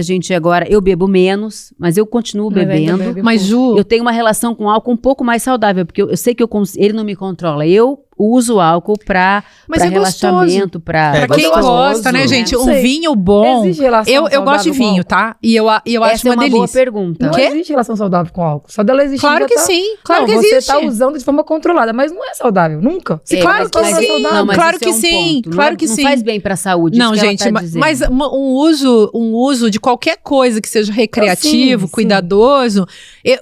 eu bebo menos, mas eu continuo bebendo. Mas, Ju... Eu tenho uma relação com álcool um pouco mais saudável, porque eu sei que ele não me controla. Eu uso álcool para relaxamento, para quem gosta, né, gente? Um vinho bom. Existe relação eu gosto de vinho, tá? E eu acho essa uma delícia. Boa pergunta. Não existe relação saudável com álcool. Só dela existir. Claro que sim. Claro que existe. Você tá usando de forma controlada, mas não é saudável, nunca. Claro que sim. Claro que sim. Claro que sim. Não faz bem para a saúde. Não, gente, mas um uso de qualquer coisa que seja recreativo, cuidadoso.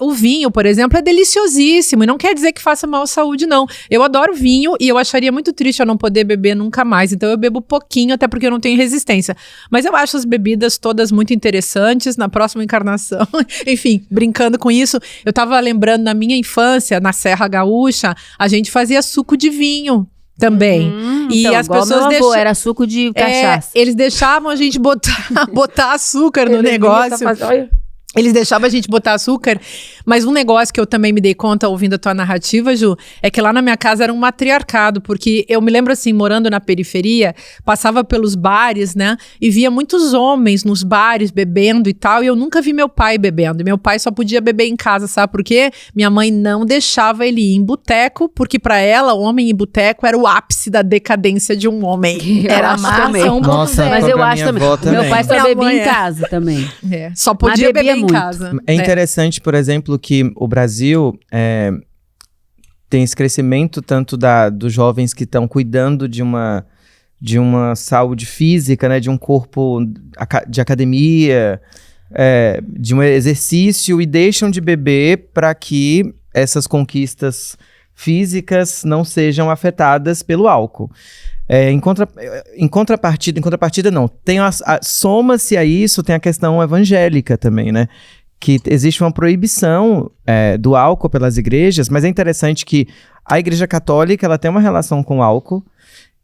O vinho, por exemplo, é deliciosíssimo e não quer dizer que faça mal à saúde, não. Eu adoro vinho e eu acharia muito triste eu não poder beber nunca mais. Então eu bebo pouquinho, até porque eu não tenho resistência. Mas eu acho as bebidas todas muito interessantes. Na próxima encarnação, enfim, brincando com isso, eu tava lembrando na minha infância, na Serra Gaúcha, a gente fazia suco de vinho também. E então, as pessoas deixavam... era suco de cachaça. Eles deixavam a gente botar açúcar no negócio. Eles deixavam a gente botar açúcar, mas um negócio que eu também me dei conta ouvindo a tua narrativa, Ju, é que lá na minha casa era um matriarcado, porque eu me lembro assim, morando na periferia, passava pelos bares, né, e via muitos homens nos bares bebendo e tal, e eu nunca vi meu pai bebendo, e meu pai só podia beber em casa, sabe por quê? Minha mãe não deixava ele ir em boteco, porque pra ela, o homem em boteco era o ápice da decadência de um homem. Era a massa 1.0. Nossa, mas eu acho também. Meu pai só bebia em casa também. Só podia beber em casa. É interessante, por exemplo, que o Brasil tem esse crescimento tanto dos jovens que estão cuidando de uma saúde física, né, de um corpo de academia, de um exercício, e deixam de beber para que essas conquistas físicas não sejam afetadas pelo álcool. Em contrapartida não. Soma-se a isso, tem a questão evangélica também, né? Que existe uma proibição do álcool pelas igrejas, mas é interessante que a Igreja Católica ela tem uma relação com o álcool.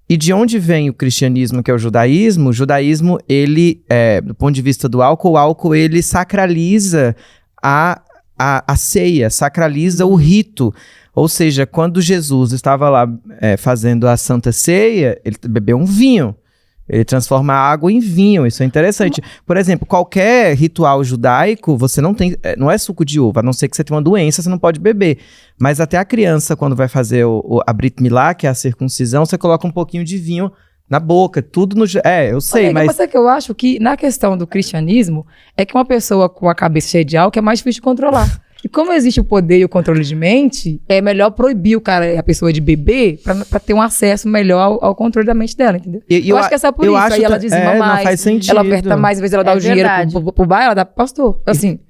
E de onde vem o cristianismo, que é o judaísmo? O judaísmo, ele, do ponto de vista do álcool, o álcool ele sacraliza a ceia, sacraliza o rito. Ou seja, quando Jesus estava lá fazendo a Santa Ceia, ele bebeu um vinho. Ele transforma a água em vinho, isso é interessante. Por exemplo, qualquer ritual judaico, você não é suco de uva, a não ser que você tenha uma doença, você não pode beber. Mas até a criança, quando vai fazer a Brit Milá, que é a circuncisão, você coloca um pouquinho de vinho na boca, tudo no... eu sei, mas... Mas é que eu acho que, na questão do cristianismo, é que uma pessoa com a cabeça cheia de álcool é mais difícil de controlar. E como existe o poder e o controle de mente, é melhor proibir a pessoa de beber pra ter um acesso melhor ao controle da mente dela, entendeu? Eu acho que é só por isso. Aí ela dizima mais, não faz sentido. ela oferta mais, às vezes ela dá o dinheiro pro bar, ela dá pro pastor. Assim...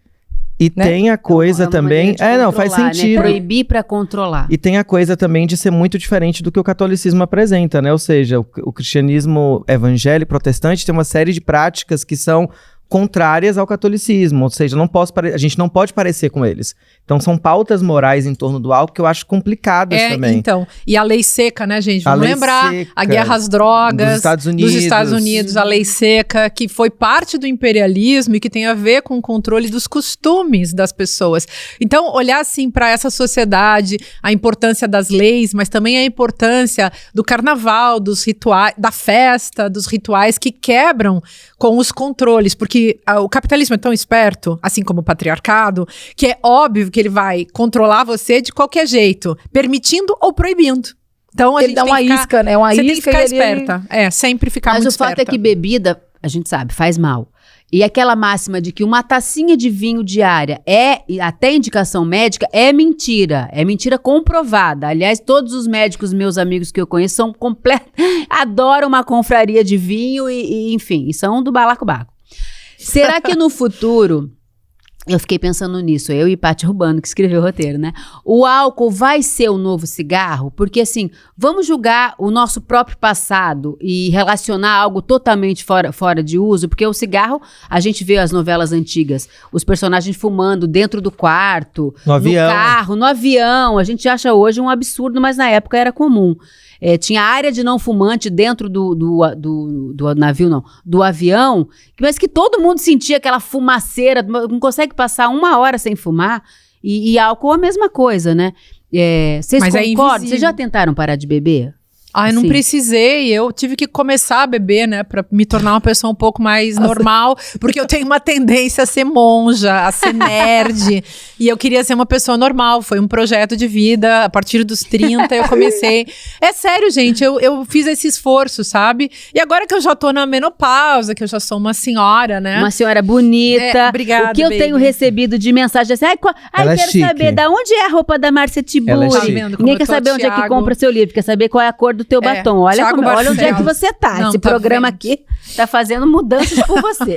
E tem a coisa também... não, faz sentido. Né? Proibir para controlar. E tem a coisa também de ser muito diferente do que o catolicismo apresenta, né? Ou seja, o cristianismo evangélico protestante tem uma série de práticas que são contrárias ao catolicismo, ou seja, a gente não pode parecer com eles. Então são pautas morais em torno do álcool que eu acho complicadas também. Então, e a lei seca, né, gente? Vamos lembrar, a guerra às drogas dos Estados Unidos, a lei seca, que foi parte do imperialismo e que tem a ver com o controle dos costumes das pessoas. Então, olhar assim para essa sociedade, a importância das leis, mas também a importância do carnaval, dos rituais, da festa, dos rituais que quebram com os controles, porque o capitalismo é tão esperto, assim como o patriarcado, que é óbvio que ele vai controlar você de qualquer jeito, permitindo ou proibindo. Então a ele gente dá uma isca, né? Uma você isca tem que ficar esperta. Sempre ficar muito esperta. Mas o fato é que bebida, a gente sabe, faz mal. E aquela máxima de que uma tacinha de vinho diária até indicação médica, é mentira. É mentira comprovada. Aliás, todos os médicos, meus amigos que eu conheço, são adoram uma confraria de vinho enfim, e são do balacobaco. Será que no futuro... Eu fiquei pensando nisso, eu e Paty Rubano, que escreveu o roteiro, né? O álcool vai ser o novo cigarro? Porque, assim, vamos julgar o nosso próprio passado e relacionar algo totalmente fora de uso? Porque o cigarro, a gente vê as novelas antigas, os personagens fumando dentro do quarto, no carro, no avião. A gente acha hoje um absurdo, mas na época era comum. Tinha área de não fumante dentro do navio, não, do avião, mas que todo mundo sentia aquela fumaceira, não consegue passar 1 hora sem fumar, e álcool é a mesma coisa, né? Vocês concordam? Vocês já tentaram parar de beber? Eu não precisei, eu tive que começar a beber, né, pra me tornar uma pessoa um pouco mais normal, porque eu tenho uma tendência a ser monja, a ser nerd, e eu queria ser uma pessoa normal, foi um projeto de vida, a partir dos 30 eu comecei, é sério, gente, eu fiz esse esforço, sabe, e agora que eu já tô na menopausa, que eu já sou uma senhora, né. Uma senhora bonita, obrigada, o que eu tenho recebido de mensagem assim, quero saber, da onde é a roupa da Márcia Tiburi? Ninguém quer saber onde é que compra seu livro, quer saber qual é a cor do teu batom. Olha onde é que você tá. Esse programa aqui tá fazendo mudanças por você.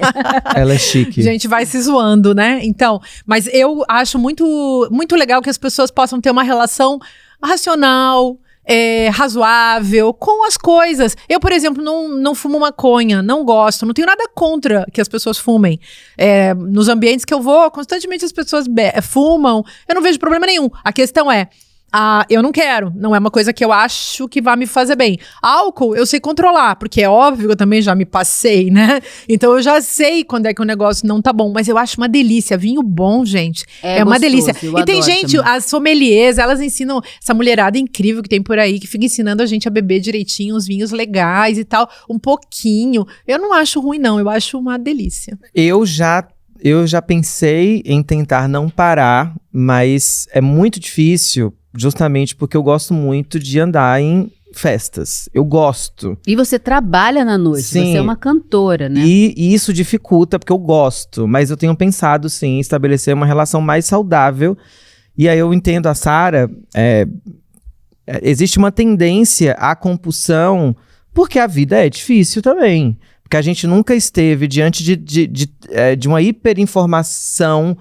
Ela é chique. Gente, vai se zoando, né? Então, mas eu acho muito, muito legal que as pessoas possam ter uma relação racional, razoável com as coisas. Eu, por exemplo, não fumo maconha, não gosto, não tenho nada contra que as pessoas fumem. Nos ambientes que eu vou, constantemente as pessoas fumam, eu não vejo problema nenhum. A questão é, eu não quero, não é uma coisa que eu acho que vai me fazer bem. Álcool, eu sei controlar, porque é óbvio que eu também já me passei, né? Então eu já sei quando é que o negócio não tá bom, mas eu acho uma delícia. Vinho bom, gente, é uma delícia. E tem gente, também. As sommeliers, elas ensinam, essa mulherada incrível que tem por aí, que fica ensinando a gente a beber direitinho, os vinhos legais e tal, um pouquinho. Eu não acho ruim não, eu acho uma delícia. Eu já pensei em tentar não parar, mas é muito difícil, justamente porque eu gosto muito de andar em festas. Eu gosto. E você trabalha na noite, sim. Você é uma cantora, né? E isso dificulta, porque eu gosto. Mas eu tenho pensado, sim, em estabelecer uma relação mais saudável. E aí eu entendo a Sara, existe uma tendência à compulsão, porque a vida é difícil também. Porque a gente nunca esteve diante de uma hiperinformação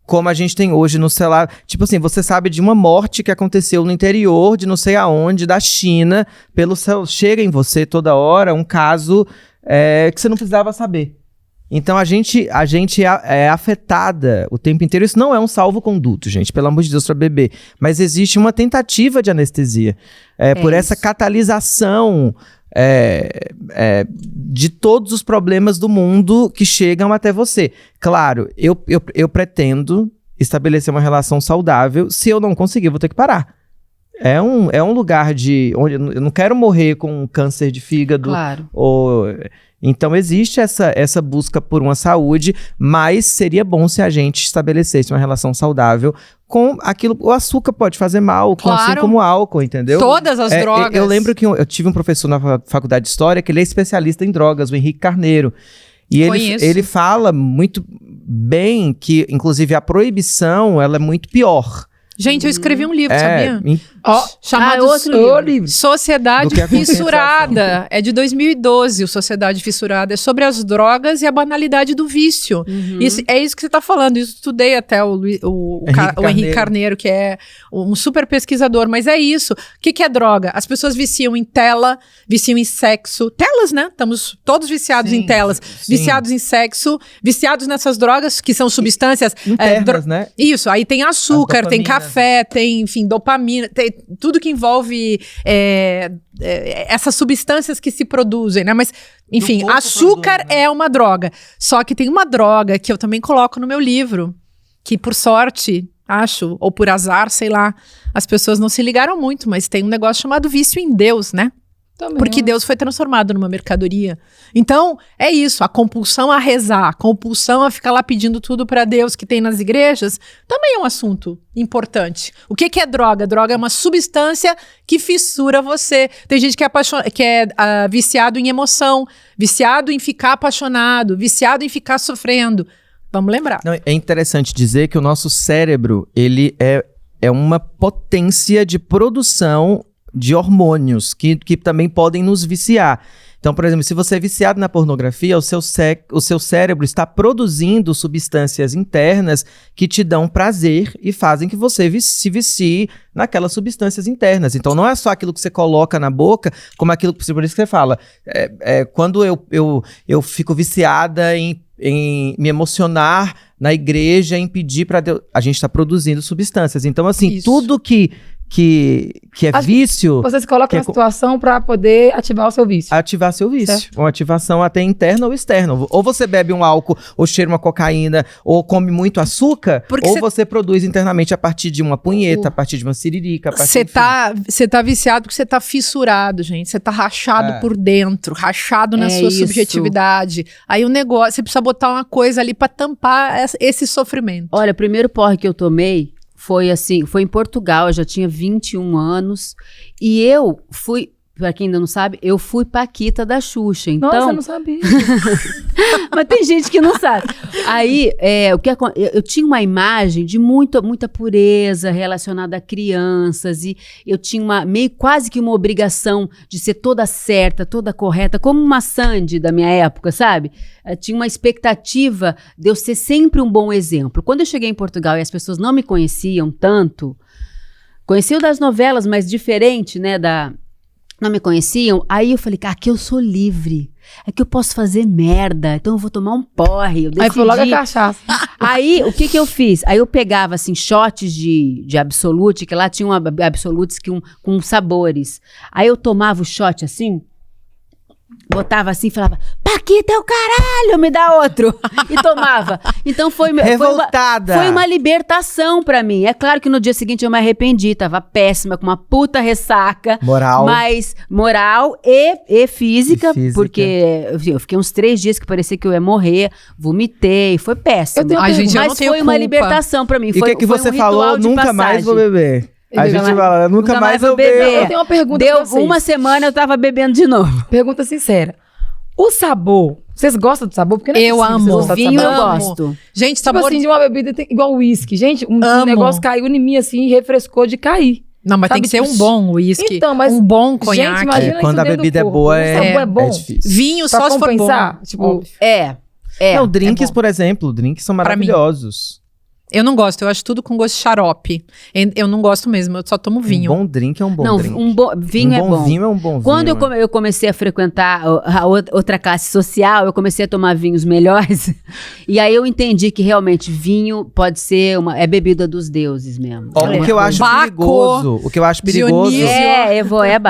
como a gente tem hoje no celular. Tipo assim, você sabe de uma morte que aconteceu no interior de não sei aonde, da China, pelo céu. Chega em você toda hora um caso que você não precisava saber. Então a gente é afetada o tempo inteiro. Isso não é um salvo-conduto, gente, pelo amor de Deus, para beber. Mas existe uma tentativa de anestesia. Por essa catalisação de todos os problemas do mundo que chegam até você. Claro, eu pretendo estabelecer uma relação saudável. Se eu não conseguir, eu vou ter que parar. É um lugar onde eu não quero morrer com câncer de fígado. Claro. Então existe essa busca por uma saúde, mas seria bom se a gente estabelecesse uma relação saudável com aquilo. O açúcar pode fazer mal, claro. Assim como o álcool, entendeu? Todas as drogas. Eu lembro que eu tive um professor na faculdade de História que ele é especialista em drogas, o Henrique Carneiro. E ele fala muito bem que, inclusive, a proibição, ela é muito pior. Gente, eu escrevi um livro, sabia? Chamado outro livro. Sociedade Do que a Fissurada. É de 2012, o Sociedade Fissurada. É sobre as drogas e a banalidade do vício. É isso que você está falando. Isso estudei até o Henrique Carneiro, que é um super pesquisador. Mas é isso. O que é droga? As pessoas viciam em tela, viciam em sexo. Telas, né? Estamos todos viciados em telas. Sim. Viciados em sexo, viciados nessas drogas, que são substâncias... internas, né? Isso. Aí tem açúcar, tem café, tem, enfim, dopamina, tem tudo que envolve essas substâncias que se produzem, né? Mas, enfim, açúcar produz, né? É uma droga. Só que tem uma droga que eu também coloco no meu livro, que por sorte, acho, ou por azar, sei lá, as pessoas não se ligaram muito, mas tem um negócio chamado vício em Deus, né? Também. Porque Deus foi transformado numa mercadoria. Então, é isso, a compulsão a rezar, a compulsão a ficar lá pedindo tudo para Deus que tem nas igrejas, também é um assunto importante. O que é droga? Droga é uma substância que fissura você. Tem gente que é viciado em emoção, viciado em ficar apaixonado, viciado em ficar sofrendo. Vamos lembrar. Não, é interessante dizer que o nosso cérebro, ele é uma potência de produção de hormônios que também podem nos viciar. Então, por exemplo, se você é viciado na pornografia, o seu cérebro está produzindo substâncias internas que te dão prazer e fazem que você se vicie naquelas substâncias internas. Então, não é só aquilo que você coloca na boca, como aquilo por isso que você fala. Quando eu fico viciada em me emocionar na igreja, em pedir para Deus, a gente está produzindo substâncias. Então, assim, tudo que é vício... Você se coloca na situação para poder ativar o seu vício. Ativar seu vício. Certo. Uma ativação até interna ou externa. Ou você bebe um álcool, ou cheira uma cocaína, ou come muito açúcar, ou você produz internamente a partir de uma punheta, a partir de uma siririca. Você tá viciado porque você tá fissurado, gente. Você tá rachado por dentro, rachado na sua subjetividade. Aí o negócio, você precisa botar uma coisa ali para tampar esse sofrimento. Olha, o primeiro porre que eu tomei foi em Portugal, eu já tinha 21 anos, e eu fui, pra quem ainda não sabe, eu fui Paquita da Xuxa, então... Nossa, eu não sabia. Mas tem gente que não sabe. Aí, eu tinha uma imagem de muita pureza relacionada a crianças, e eu tinha quase que uma obrigação de ser toda certa, toda correta, como uma Sandy da minha época, sabe? Eu tinha uma expectativa de eu ser sempre um bom exemplo. Quando eu cheguei em Portugal e as pessoas não me conheciam tanto, conheciam das novelas, mas diferente, né, não me conheciam, aí eu falei, aqui eu sou livre, aqui eu posso fazer merda, então eu vou tomar um porre, eu decidi. Aí foi logo a cachaça. Aí, o que eu fiz? Aí eu pegava, assim, shots de Absolute, que lá tinha Absolutes com sabores. Aí eu tomava o shot, assim, botava assim e falava, Paquita é o caralho, me dá outro. E tomava. Então foi uma libertação pra mim. É claro que no dia seguinte eu me arrependi, tava péssima, com uma puta ressaca. Mas moral e física, porque eu fiquei uns 3 dias que parecia que eu ia morrer, vomitei, foi péssimo. Mas foi uma libertação pra mim. E o que você falou? Nunca mais vou beber. A gente fala, nunca mais vou beber. Eu tenho uma pergunta pra vocês. Uma semana eu tava bebendo de novo. Pergunta sincera. O sabor, vocês gostam do sabor? Porque não é eu amo. Vinho eu gosto. Gente, sabor... Tipo assim, de uma bebida igual uísque. Gente, um negócio caiu em mim assim e refrescou de cair. Não, mas tem que ser um bom uísque. Então, mas... Um bom conhaque. Gente, imagina quando a bebida é boa, é difícil. Vinho só se for bom. Tipo, Não, drinks, por exemplo. Drinks são maravilhosos. Eu não gosto, eu acho tudo com gosto de xarope. Eu não gosto mesmo, eu só tomo vinho. Um bom drink é um bom drink. Vinho é bom. Vinho é um bom vinho. Quando eu comecei a frequentar a outra classe social, eu comecei a tomar vinhos melhores. E aí eu entendi que realmente vinho pode ser é bebida dos deuses mesmo. O que eu acho perigoso,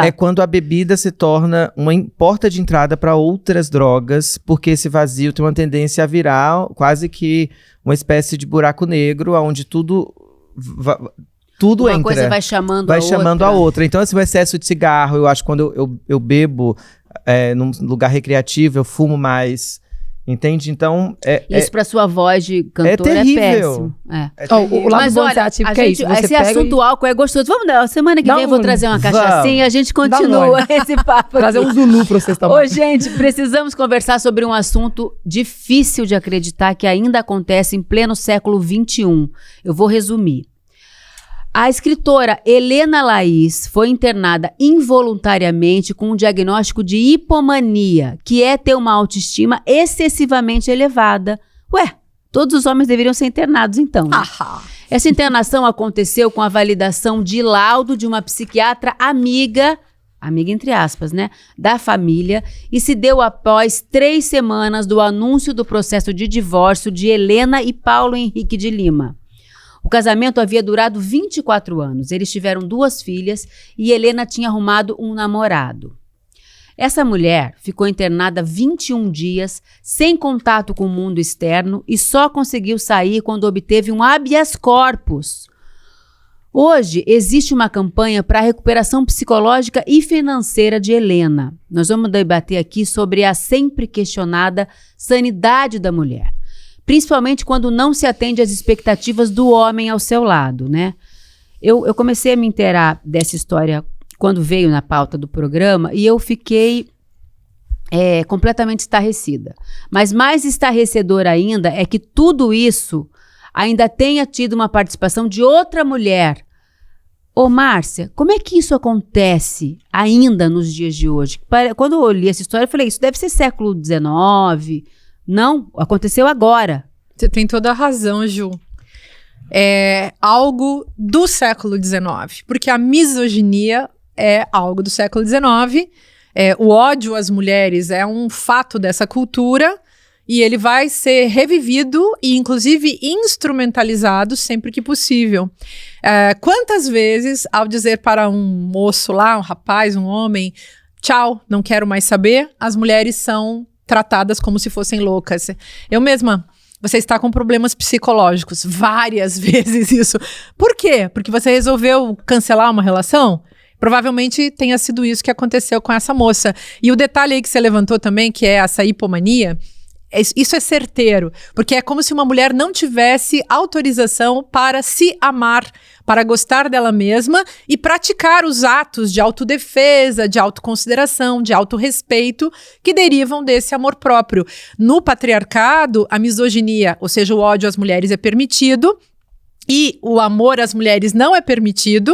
é quando a bebida se torna uma porta de entrada para outras drogas, porque esse vazio tem uma tendência a virar quase que uma espécie de buraco negro, onde tudo entra. Uma coisa vai chamando a outra. Então, assim, o excesso de cigarro, eu acho que quando eu bebo num lugar recreativo, eu fumo mais. Entende? Então, Isso pra sua voz de cantora é terrível. péssimo. O lado Mas bom de olha, ser atípico é isso. Você esse pega assunto álcool é gostoso. Vamos dar, semana que Dá vem eu vou trazer uma cachaçinha e a gente continua esse papo trazer aqui. um Zulu pra vocês Ô, tomarem. gente, precisamos conversar sobre um assunto difícil de acreditar que ainda acontece em pleno século XXI. Eu vou resumir. A escritora Helena Laís foi internada involuntariamente com um diagnóstico de hipomania, que é ter uma autoestima excessivamente elevada. Ué, todos os homens deveriam ser internados então, né? Essa internação aconteceu com a validação de laudo de uma psiquiatra amiga entre aspas, né, da família, e se deu após 3 semanas do anúncio do processo de divórcio de Helena e Paulo Henrique de Lima. O casamento havia durado 24 anos. Eles tiveram 2 filhas e Helena tinha arrumado um namorado. Essa mulher ficou internada 21 dias, sem contato com o mundo externo e só conseguiu sair quando obteve um habeas corpus. Hoje, existe uma campanha para a recuperação psicológica e financeira de Helena. Nós vamos debater aqui sobre a sempre questionada sanidade da mulher. Principalmente quando não se atende às expectativas do homem ao seu lado, né? Eu comecei a me inteirar dessa história quando veio na pauta do programa e eu fiquei completamente estarrecida. Mas mais estarrecedor ainda é que tudo isso ainda tenha tido uma participação de outra mulher. Ô, Márcia, como é que isso acontece ainda nos dias de hoje? Quando eu li essa história, eu falei, isso deve ser século XIX. Não, aconteceu agora. Você tem toda a razão, Ju. É algo do século XIX, porque a misoginia é algo do século XIX, o ódio às mulheres é um fato dessa cultura e ele vai ser revivido e inclusive instrumentalizado sempre que possível. Quantas vezes, ao dizer para um moço lá, um rapaz, um homem, tchau, não quero mais saber, as mulheres são tratadas como se fossem loucas. Eu mesma, você está com problemas psicológicos, várias vezes isso. Por quê? Porque você resolveu cancelar uma relação? Provavelmente tenha sido isso que aconteceu com essa moça. E o detalhe aí que você levantou também, que é essa hipomania, isso é certeiro, porque é como se uma mulher não tivesse autorização para se amar, para gostar dela mesma e praticar os atos de autodefesa, de autoconsideração, de autorrespeito que derivam desse amor próprio. No patriarcado, a misoginia, ou seja, o ódio às mulheres é permitido e o amor às mulheres não é permitido.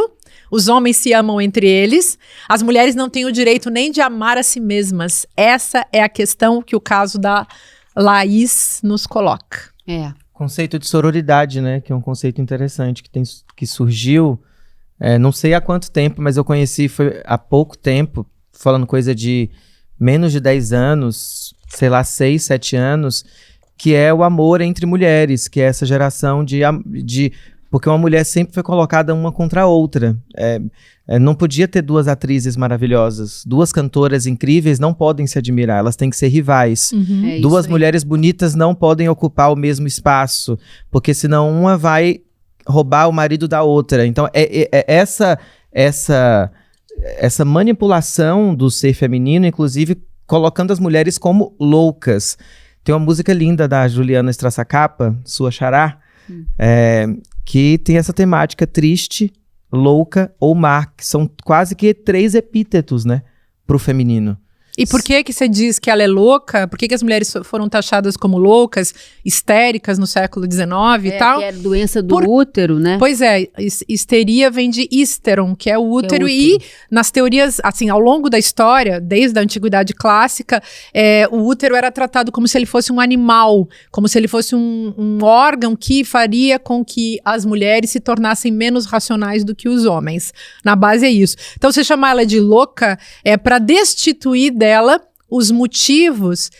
Os homens se amam entre eles, as mulheres não têm o direito nem de amar a si mesmas. Essa é a questão que o caso da Laís nos coloca. Conceito de sororidade, né? Que é um conceito interessante que surgiu, não sei há quanto tempo, mas eu conheci foi há pouco tempo, falando coisa de menos de 10 anos, sei lá, 6, 7 anos, que é o amor entre mulheres, que é essa geração porque uma mulher sempre foi colocada uma contra a outra. Não podia ter 2 atrizes maravilhosas. 2 cantoras incríveis não podem se admirar, elas têm que ser rivais. 2 mulheres bonitas não podem ocupar o mesmo espaço, porque senão uma vai roubar o marido da outra. Então, essa manipulação do ser feminino, inclusive colocando as mulheres como loucas. Tem uma música linda da Juliana Strassacapa, Sua Xará, que tem essa temática triste, louca ou má, que são quase que 3 epítetos, né, pro feminino. E por que você diz que ela é louca? Por que as mulheres foram taxadas como loucas, histéricas no século XIX e tal? Que é doença do útero, né? Pois é, histeria vem de histeron, que é o útero. E nas teorias, assim, ao longo da história, desde a antiguidade clássica, o útero era tratado como se ele fosse um animal, como se ele fosse um órgão que faria com que as mulheres se tornassem menos racionais do que os homens. Na base é isso. Então, você chamar ela de louca é para destituir dela os motivos,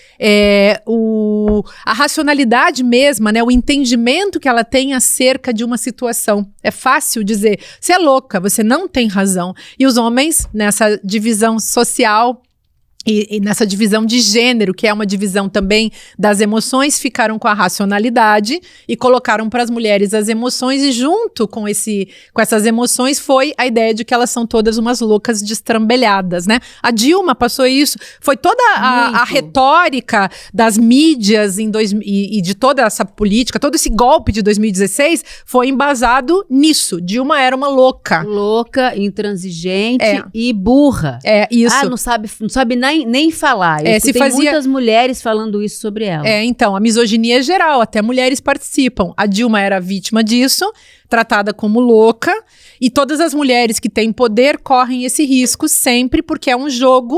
a racionalidade mesma, né, o entendimento que ela tem acerca de uma situação. É fácil dizer, você é louca, você não tem razão. E os homens, nessa divisão social E nessa divisão de gênero, que é uma divisão também das emoções, ficaram com a racionalidade e colocaram para as mulheres as emoções, e junto com essas emoções foi a ideia de que elas são todas umas loucas destrambelhadas, né? A Dilma passou isso, foi toda a retórica das mídias e de toda essa política, todo esse golpe de 2016 foi embasado nisso. Dilma era uma louca. Louca, intransigente e burra. Isso. Ah, não sabe nem falar. Tem muitas mulheres falando isso sobre ela. Então, a misoginia é geral, até mulheres participam. A Dilma era vítima disso, tratada como louca, e todas as mulheres que têm poder correm esse risco sempre, porque é um jogo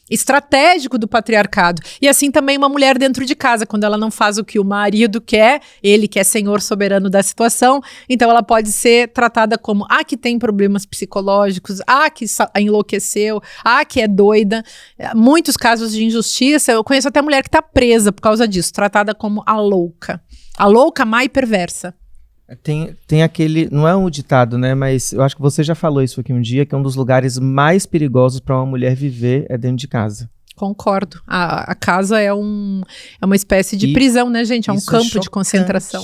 estratégico do patriarcado. E assim também uma mulher dentro de casa, quando ela não faz o que o marido quer, ele que é senhor soberano da situação, então ela pode ser tratada como que tem problemas psicológicos, que enlouqueceu, que é doida. Muitos casos de injustiça, eu conheço até mulher que está presa por causa disso, tratada como a louca, má e perversa. Tem aquele, não é um ditado, né, mas eu acho que você já falou isso aqui um dia, que um dos lugares mais perigosos para uma mulher viver é dentro de casa. Concordo. A casa é uma espécie de prisão, né, gente? É um campo de concentração.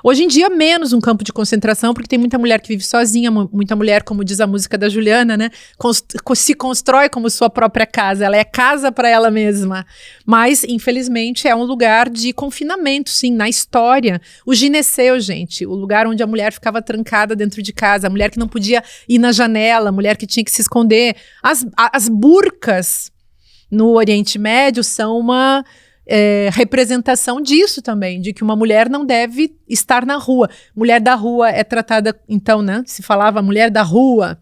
Hoje em dia, menos um campo de concentração, porque tem muita mulher que vive sozinha, muita mulher, como diz a música da Juliana, né? Se constrói como sua própria casa, ela é casa para ela mesma. Mas, infelizmente, é um lugar de confinamento, sim, na história. O gineceu, gente, o lugar onde a mulher ficava trancada dentro de casa, a mulher que não podia ir na janela, a mulher que tinha que se esconder. As burcas no Oriente Médio são uma representação disso também, de que uma mulher não deve estar na rua. Mulher da rua é tratada, então, né? Se falava mulher da rua,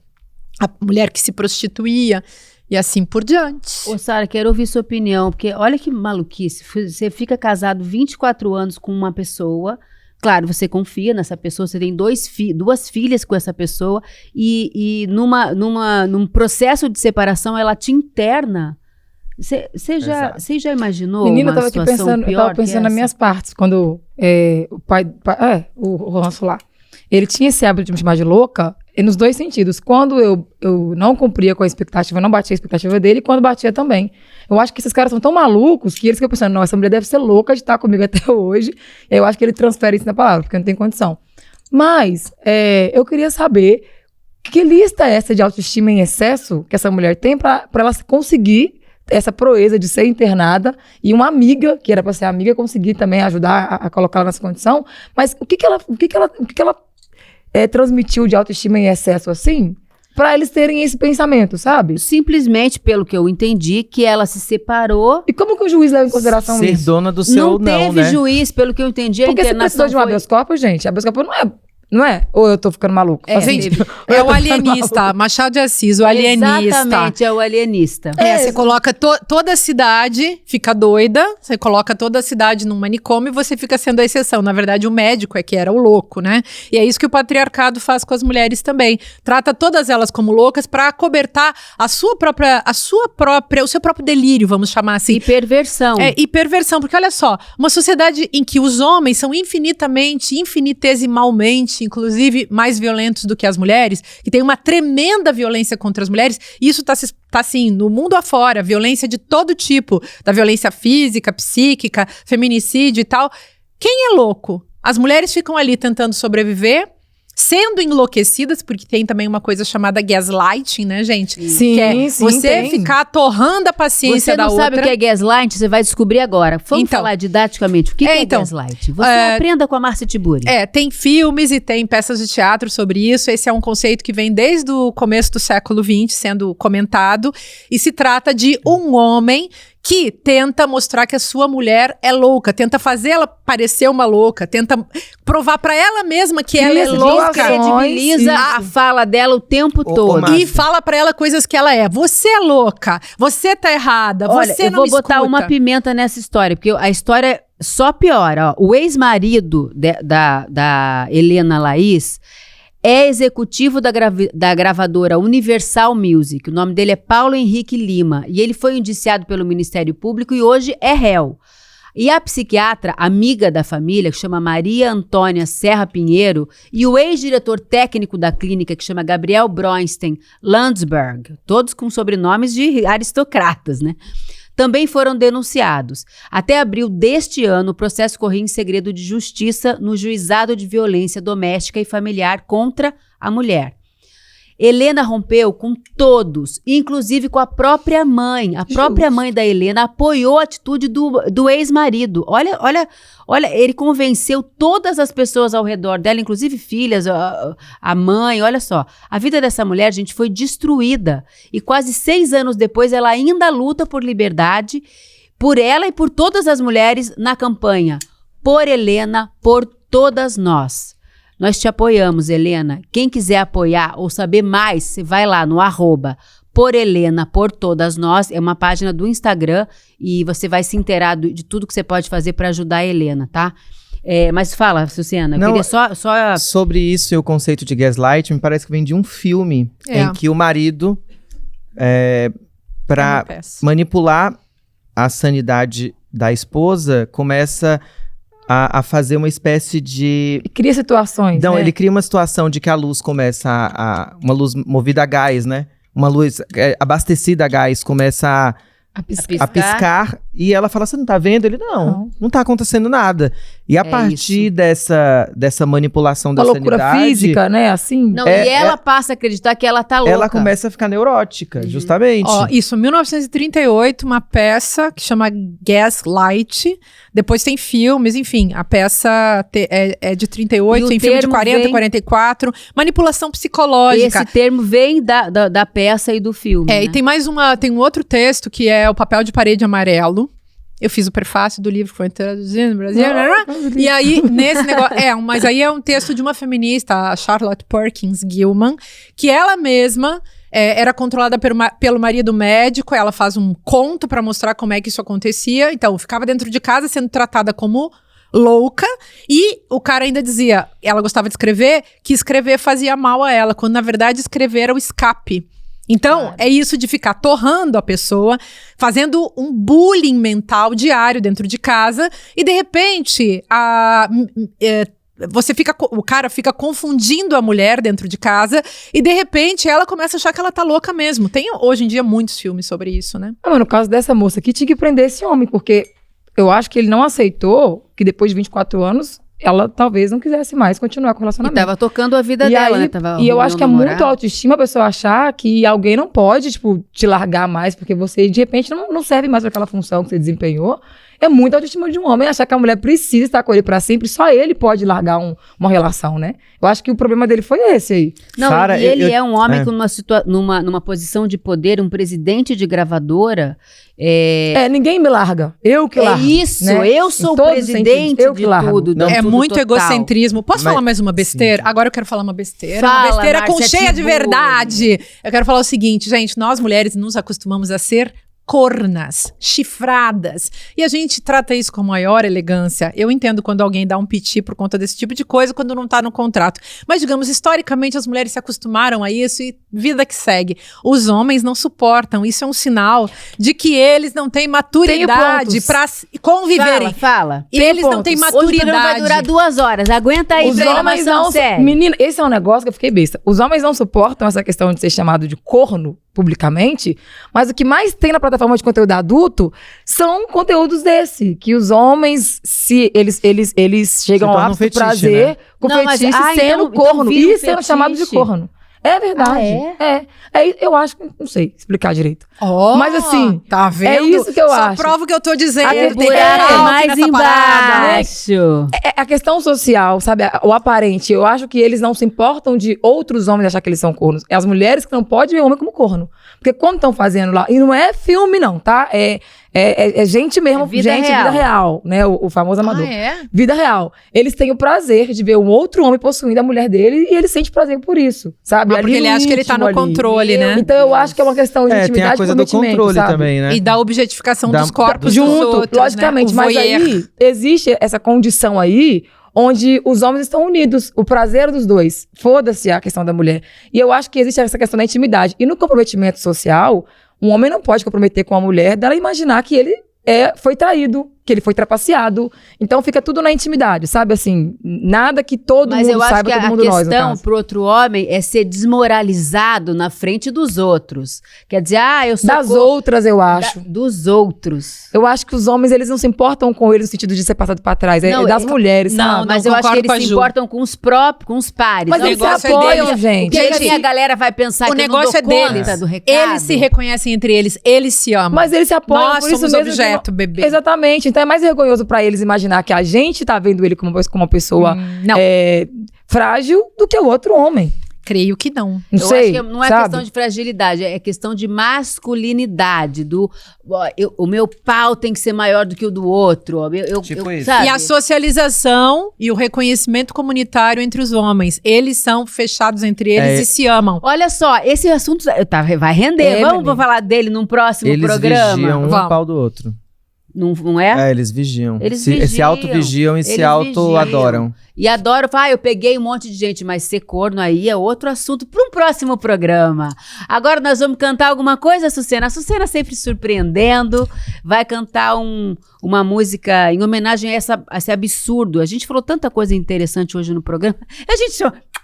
a mulher que se prostituía, e assim por diante. Ô, Sara, quero ouvir sua opinião, porque olha que maluquice. Você fica casado 24 anos com uma pessoa, claro, você confia nessa pessoa, você tem duas filhas com essa pessoa, e num processo de separação ela te interna. Você já imaginou? Menina, uma situação pior? Eu tava pensando nas minhas partes, quando o pai, o Ranço lá, ele tinha esse hábito de me chamar de louca, e nos dois sentidos. Quando eu não cumpria com a expectativa, não batia a expectativa dele, e quando batia também. Eu acho que esses caras são tão malucos que eles ficam pensando, não, essa mulher deve ser louca de estar comigo até hoje. E aí eu acho que ele transfere isso na palavra, porque não tem condição. Mas eu queria saber que lista é essa de autoestima em excesso que essa mulher tem para ela conseguir essa proeza de ser internada, e uma amiga, que era para ser amiga, conseguir também ajudar a colocá-la nessa condição. Mas o que ela transmitiu de autoestima em excesso assim, para eles terem esse pensamento, sabe? Simplesmente, pelo que eu entendi, que ela se separou. E como que o juiz leva em consideração isso? Ser dona do seu não, né? Juiz, pelo que eu entendi, porque você precisou de um habeas corpus, gente. Habeas corpus não é? Ou eu tô ficando maluco? Gente, é o alienista, Machado de Assis, o alienista. Exatamente, é o alienista. Você coloca toda a cidade, fica doida, você coloca toda a cidade num manicômio e você fica sendo a exceção. Na verdade, o médico é que era o louco, né? E é isso que o patriarcado faz com as mulheres também. Trata todas elas como loucas para acobertar o seu próprio delírio, vamos chamar assim. E perversão. E perversão, porque olha só, uma sociedade em que os homens são infinitesimalmente, inclusive, mais violentos do que as mulheres, que tem uma tremenda violência contra as mulheres, e isso tá assim, no mundo afora, violência de todo tipo, da violência física, psíquica, feminicídio e tal. Quem é louco? As mulheres ficam ali tentando sobreviver, sendo enlouquecidas, porque tem também uma coisa chamada gaslighting, né, gente? Sim, que é você ficar torrando a paciência da outra. Você não sabe o que é gaslighting? Você vai descobrir agora. Vamos falar didaticamente. O que é gaslighting? Você aprenda com a Márcia Tiburi. Tem filmes e tem peças de teatro sobre isso. Esse é um conceito que vem desde o começo do século XX sendo comentado, e se trata de um homem que tenta mostrar que a sua mulher é louca, tenta fazer ela parecer uma louca, tenta provar pra ela mesma que ela é louca. Credibiliza a fala dela o tempo todo. E fala pra ela coisas que ela é. Você é louca, você tá errada, você não me escuta. Eu vou botar uma pimenta nessa história, porque a história só piora. Ó. O ex-marido da Helena Laís é executivo da gravadora Universal Music. O nome dele é Paulo Henrique Lima. E ele foi indiciado pelo Ministério Público e hoje é réu. E a psiquiatra, amiga da família, que chama Maria Antônia Serra Pinheiro, e o ex-diretor técnico da clínica, que chama Gabriel Bronstein Landsberg, todos com sobrenomes de aristocratas, né? Também foram denunciados. Até abril deste ano, o processo corria em segredo de justiça no Juizado de Violência Doméstica e Familiar contra a mulher. Helena rompeu com todos, inclusive com a própria mãe. A própria mãe da Helena apoiou a atitude do ex-marido. Olha, ele convenceu todas as pessoas ao redor dela, inclusive filhas, a mãe, olha só. A vida dessa mulher, gente, foi destruída. E quase 6 anos depois, ela ainda luta por liberdade, por ela e por todas as mulheres na campanha. Por Helena, por todas nós. Nós te apoiamos, Helena. Quem quiser apoiar ou saber mais, você vai lá no @por Helena, por todas nós. É uma página do Instagram e você vai se inteirar de tudo que você pode fazer para ajudar a Helena, tá? Mas fala, Suciana, eu queria só... Sobre isso e o conceito de gaslight, me parece que vem de um filme em que o marido, para manipular a sanidade da esposa, começa a fazer uma espécie de... Cria situações, Não, né? ele cria uma situação de que a luz começa uma luz movida a gás, né? Uma luz abastecida a gás começa a piscar e ela fala, você não tá vendo? Ele, não tá acontecendo nada. E a partir dessa manipulação da sanidade... Uma loucura física, né? Assim... Não, e ela passa a acreditar que ela tá louca. Ela começa a ficar neurótica, justamente. Isso, 1938, uma peça que chama Gaslight. Depois tem filmes, enfim. A peça é de 38, tem filme de 40, 44. Manipulação psicológica. Esse termo vem da peça e do filme, né? E tem um outro texto que é O Papel de Parede Amarelo. Eu fiz o prefácio do livro, foi traduzido no Brasil. E aí, nesse negócio... mas aí é um texto de uma feminista, a Charlotte Perkins Gilman, que ela mesma era controlada pelo marido médico. Ela faz um conto para mostrar como é que isso acontecia. Então, ficava dentro de casa sendo tratada como louca. E o cara ainda dizia, ela gostava de escrever, que escrever fazia mal a ela, quando na verdade escrever era o escape. Então, é isso de ficar torrando a pessoa, fazendo um bullying mental diário dentro de casa, e de repente, o cara fica confundindo a mulher dentro de casa, e de repente ela começa a achar que ela tá louca mesmo. Tem hoje em dia muitos filmes sobre isso, né? Mas no caso dessa moça aqui, tinha que prender esse homem, porque eu acho que ele não aceitou que depois de 24 anos... ela talvez não quisesse mais continuar com o relacionamento. E tava tocando a vida dela, né? E eu acho que é muito autoestima a pessoa achar que alguém não pode, te largar mais, porque você, de repente, não serve mais para aquela função que você desempenhou. É muito autoestima de um homem achar que a mulher precisa estar com ele para sempre, só ele pode largar uma relação, né? Eu acho que o problema dele foi esse aí. Não, Sarah, ele é um homem com numa posição de poder, um presidente de gravadora. Ninguém me larga. Eu que largo. É isso, né? Eu sou o presidente de tudo. É muito egocentrismo. Posso falar mais uma besteira? Sim. Agora eu quero falar uma besteira. Uma besteira cheia de verdade. Eu quero falar o seguinte, gente, nós mulheres nos acostumamos a ser cornas, chifradas. E a gente trata isso com maior elegância. Eu entendo quando alguém dá um piti por conta desse tipo de coisa, quando não tá no contrato. Mas, digamos, historicamente as mulheres se acostumaram a isso e vida que segue. Os homens não suportam. Isso é um sinal de que eles não têm maturidade para conviverem. Fala. Eles não têm maturidade. Hoje vai durar 2 horas. Aguenta aí, os homens não... Menina, esse é um negócio que eu fiquei besta. Os homens não suportam essa questão de ser chamado de corno publicamente, mas o que mais tem na plataforma de conteúdo adulto são conteúdos desse, que os homens, se eles chegam ao ápice do prazer, né? Com fetiche, sendo corno, e sendo chamado de corno. É verdade. Eu acho que não sei explicar direito. Mas assim, tá vendo? É isso que eu acho. Só prova que eu tô dizendo. Mais embaixo. A questão social, sabe? O aparente. Eu acho que eles não se importam de outros homens achar que eles são cornos. É as mulheres que não podem ver homem como corno. Porque quando estão fazendo lá, e não é filme não, tá? É gente mesmo, vida real, né? O famoso amador. Vida real. Eles têm o prazer de ver um outro homem possuindo a mulher dele e ele sente prazer por isso, sabe? Porque ele acha que ele tá no controle, né? Então eu acho que é uma questão de intimidade. Tem a coisa do controle, sabe? Também, né? E da objetificação dos corpos junto, dos outros, logicamente. Né? Mas aí existe essa condição aí onde os homens estão unidos, o prazer dos dois. Foda-se a questão da mulher. E eu acho que existe essa questão da intimidade. E no comprometimento social, um homem não pode comprometer com a mulher dela imaginar que ele foi traído, que ele foi trapaceado. Então fica tudo na intimidade, sabe? Assim, nada que todo Mas mundo eu acho saiba, que todo a mundo nós, no questão caso. pro outro homem é ser desmoralizado na frente dos outros. Quer dizer, eu sou Das outras, eu acho. dos outros. Eu acho que os homens, eles não se importam com eles no sentido de ser passado pra trás. É Não, das mulheres, não, sabe? Mas eu acho que concordo com a eles se Ju. importam com os próprios, com os pares. Mas O eles se negócio é apoiam, deles. gente. que a Gente, minha galera vai pensar o que negócio eu não dou é conta deles. do recado. Eles se reconhecem entre eles se amam. Mas eles se apoiam, Nós por isso somos mesmo que objeto, não- bebê. Exatamente. Então é mais vergonhoso pra eles imaginar que a gente tá vendo ele como uma pessoa Não, frágil do que o outro homem. creio que não. Não Eu sei, acho que não é sabe? questão de fragilidade, é questão de masculinidade. O meu pau tem que ser maior do que o do outro. Tipo isso. sabe? E a socialização e o reconhecimento comunitário entre os homens. Eles são fechados entre eles É. e se amam. Olha só, esse assunto vai render. Vamos menino. falar dele num próximo Eles programa. vigiam um Vamos. pau do outro. Não é? Eles vigiam. Eles Se vigiam. auto-vigiam e Eles se auto-adoram. E adoro, eu peguei um monte de gente, mas ser corno aí é outro assunto para um próximo programa. Agora nós vamos cantar alguma coisa, Sucena? A Sucena sempre surpreendendo, vai cantar uma música em homenagem a esse absurdo. A gente falou tanta coisa interessante hoje no programa.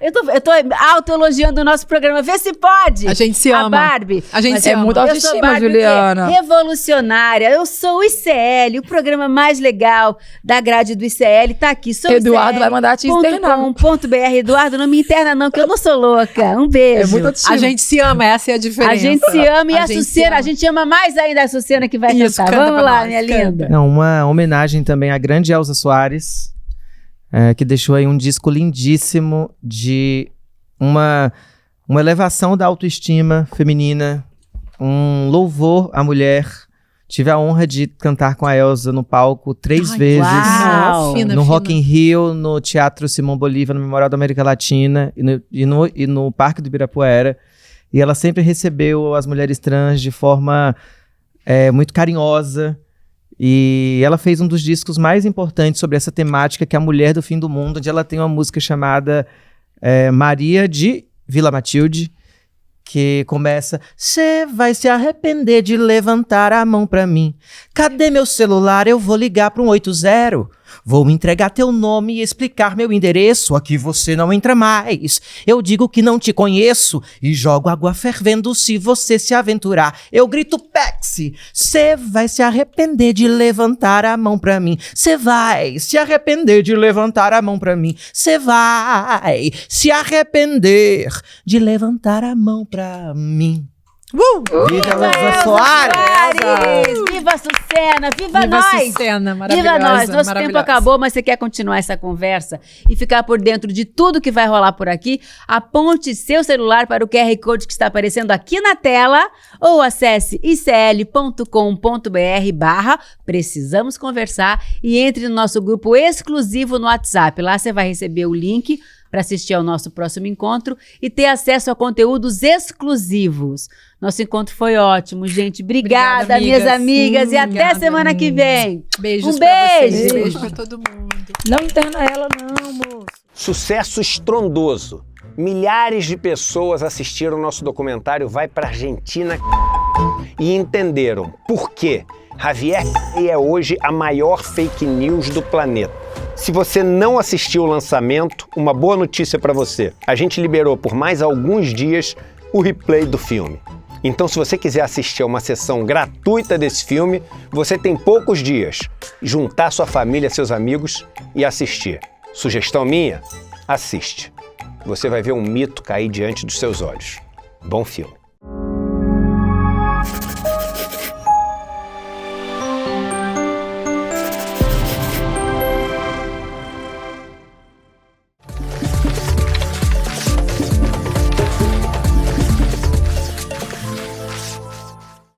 Eu tô auto-elogiando o nosso programa, vê se pode. A gente se A ama. Barbie. A gente Mas se é ama. muito eu sou autoestima, Barbie, o quê? Juliana. Revolucionária. Eu sou o ICL, o programa mais legal da grade do ICL. Tá aqui, sou Eduardo vai mandar te internar. .com.br. Eduardo, não me interna não, que eu não sou louca. Um beijo. É muito autoestima. A gente se ama, essa é a diferença. A gente se ama e a gente se Sucena, ama. a gente ama mais ainda a Sucena que vai Isso, cantar. canta Vamos pra lá, nós, minha canta. linda. Não, uma homenagem também à grande Elza Soares, que deixou aí um disco lindíssimo de uma elevação da autoestima feminina, um louvor à mulher. Tive a honra de cantar com a Elza no palco 3 Ai, vezes. uau. Fina, No fina. Rock in Rio, no Teatro Simão Bolívar, no Memorial da América Latina e no Parque do Ibirapuera. E ela sempre recebeu as mulheres trans de forma muito carinhosa. E ela fez um dos discos mais importantes sobre essa temática, que é a Mulher do Fim do Mundo, onde ela tem uma música chamada Maria de Vila Matilde, que começa: "Cê vai se arrepender de levantar a mão pra mim. Cadê meu celular? Eu vou ligar pra 180. Vou entregar teu nome e explicar meu endereço. Aqui você não entra mais. Eu digo que não te conheço e jogo água fervendo se você se aventurar. Eu grito Pexi. Cê vai se arrepender de levantar a mão pra mim. Cê vai se arrepender de levantar a mão pra mim. Cê vai se arrepender de levantar a mão pra mim." Viva Elza Soares! Viva a Sucena! Viva, Viva nós! Sucena, maravilhosa. Viva nós! Nosso tempo maravilhosa. acabou, mas você quer continuar essa conversa e ficar por dentro de tudo que vai rolar por aqui? Aponte seu celular para o QR Code que está aparecendo aqui na tela ou acesse icl.com.br/precisamos conversar e entre no nosso grupo exclusivo no WhatsApp. Lá você vai receber o link para assistir ao nosso próximo encontro e ter acesso a conteúdos exclusivos. Nosso encontro foi ótimo, gente. Obrigada, minhas amigas. E até Obrigada, semana que vem. Beijos Um pra vocês. beijo. Beijo pra todo mundo. Não interna ela, não, moço. Sucesso estrondoso. Milhares de pessoas assistiram nosso documentário Vai pra Argentina e entenderam por que Javier é hoje a maior fake news do planeta. Se você não assistiu o lançamento, uma boa notícia para você. A gente liberou por mais alguns dias o replay do filme. Então, se você quiser assistir a uma sessão gratuita desse filme, você tem poucos dias. Juntar sua família, seus amigos e assistir. Sugestão minha? Assiste. Você vai ver um mito cair diante dos seus olhos. Bom filme.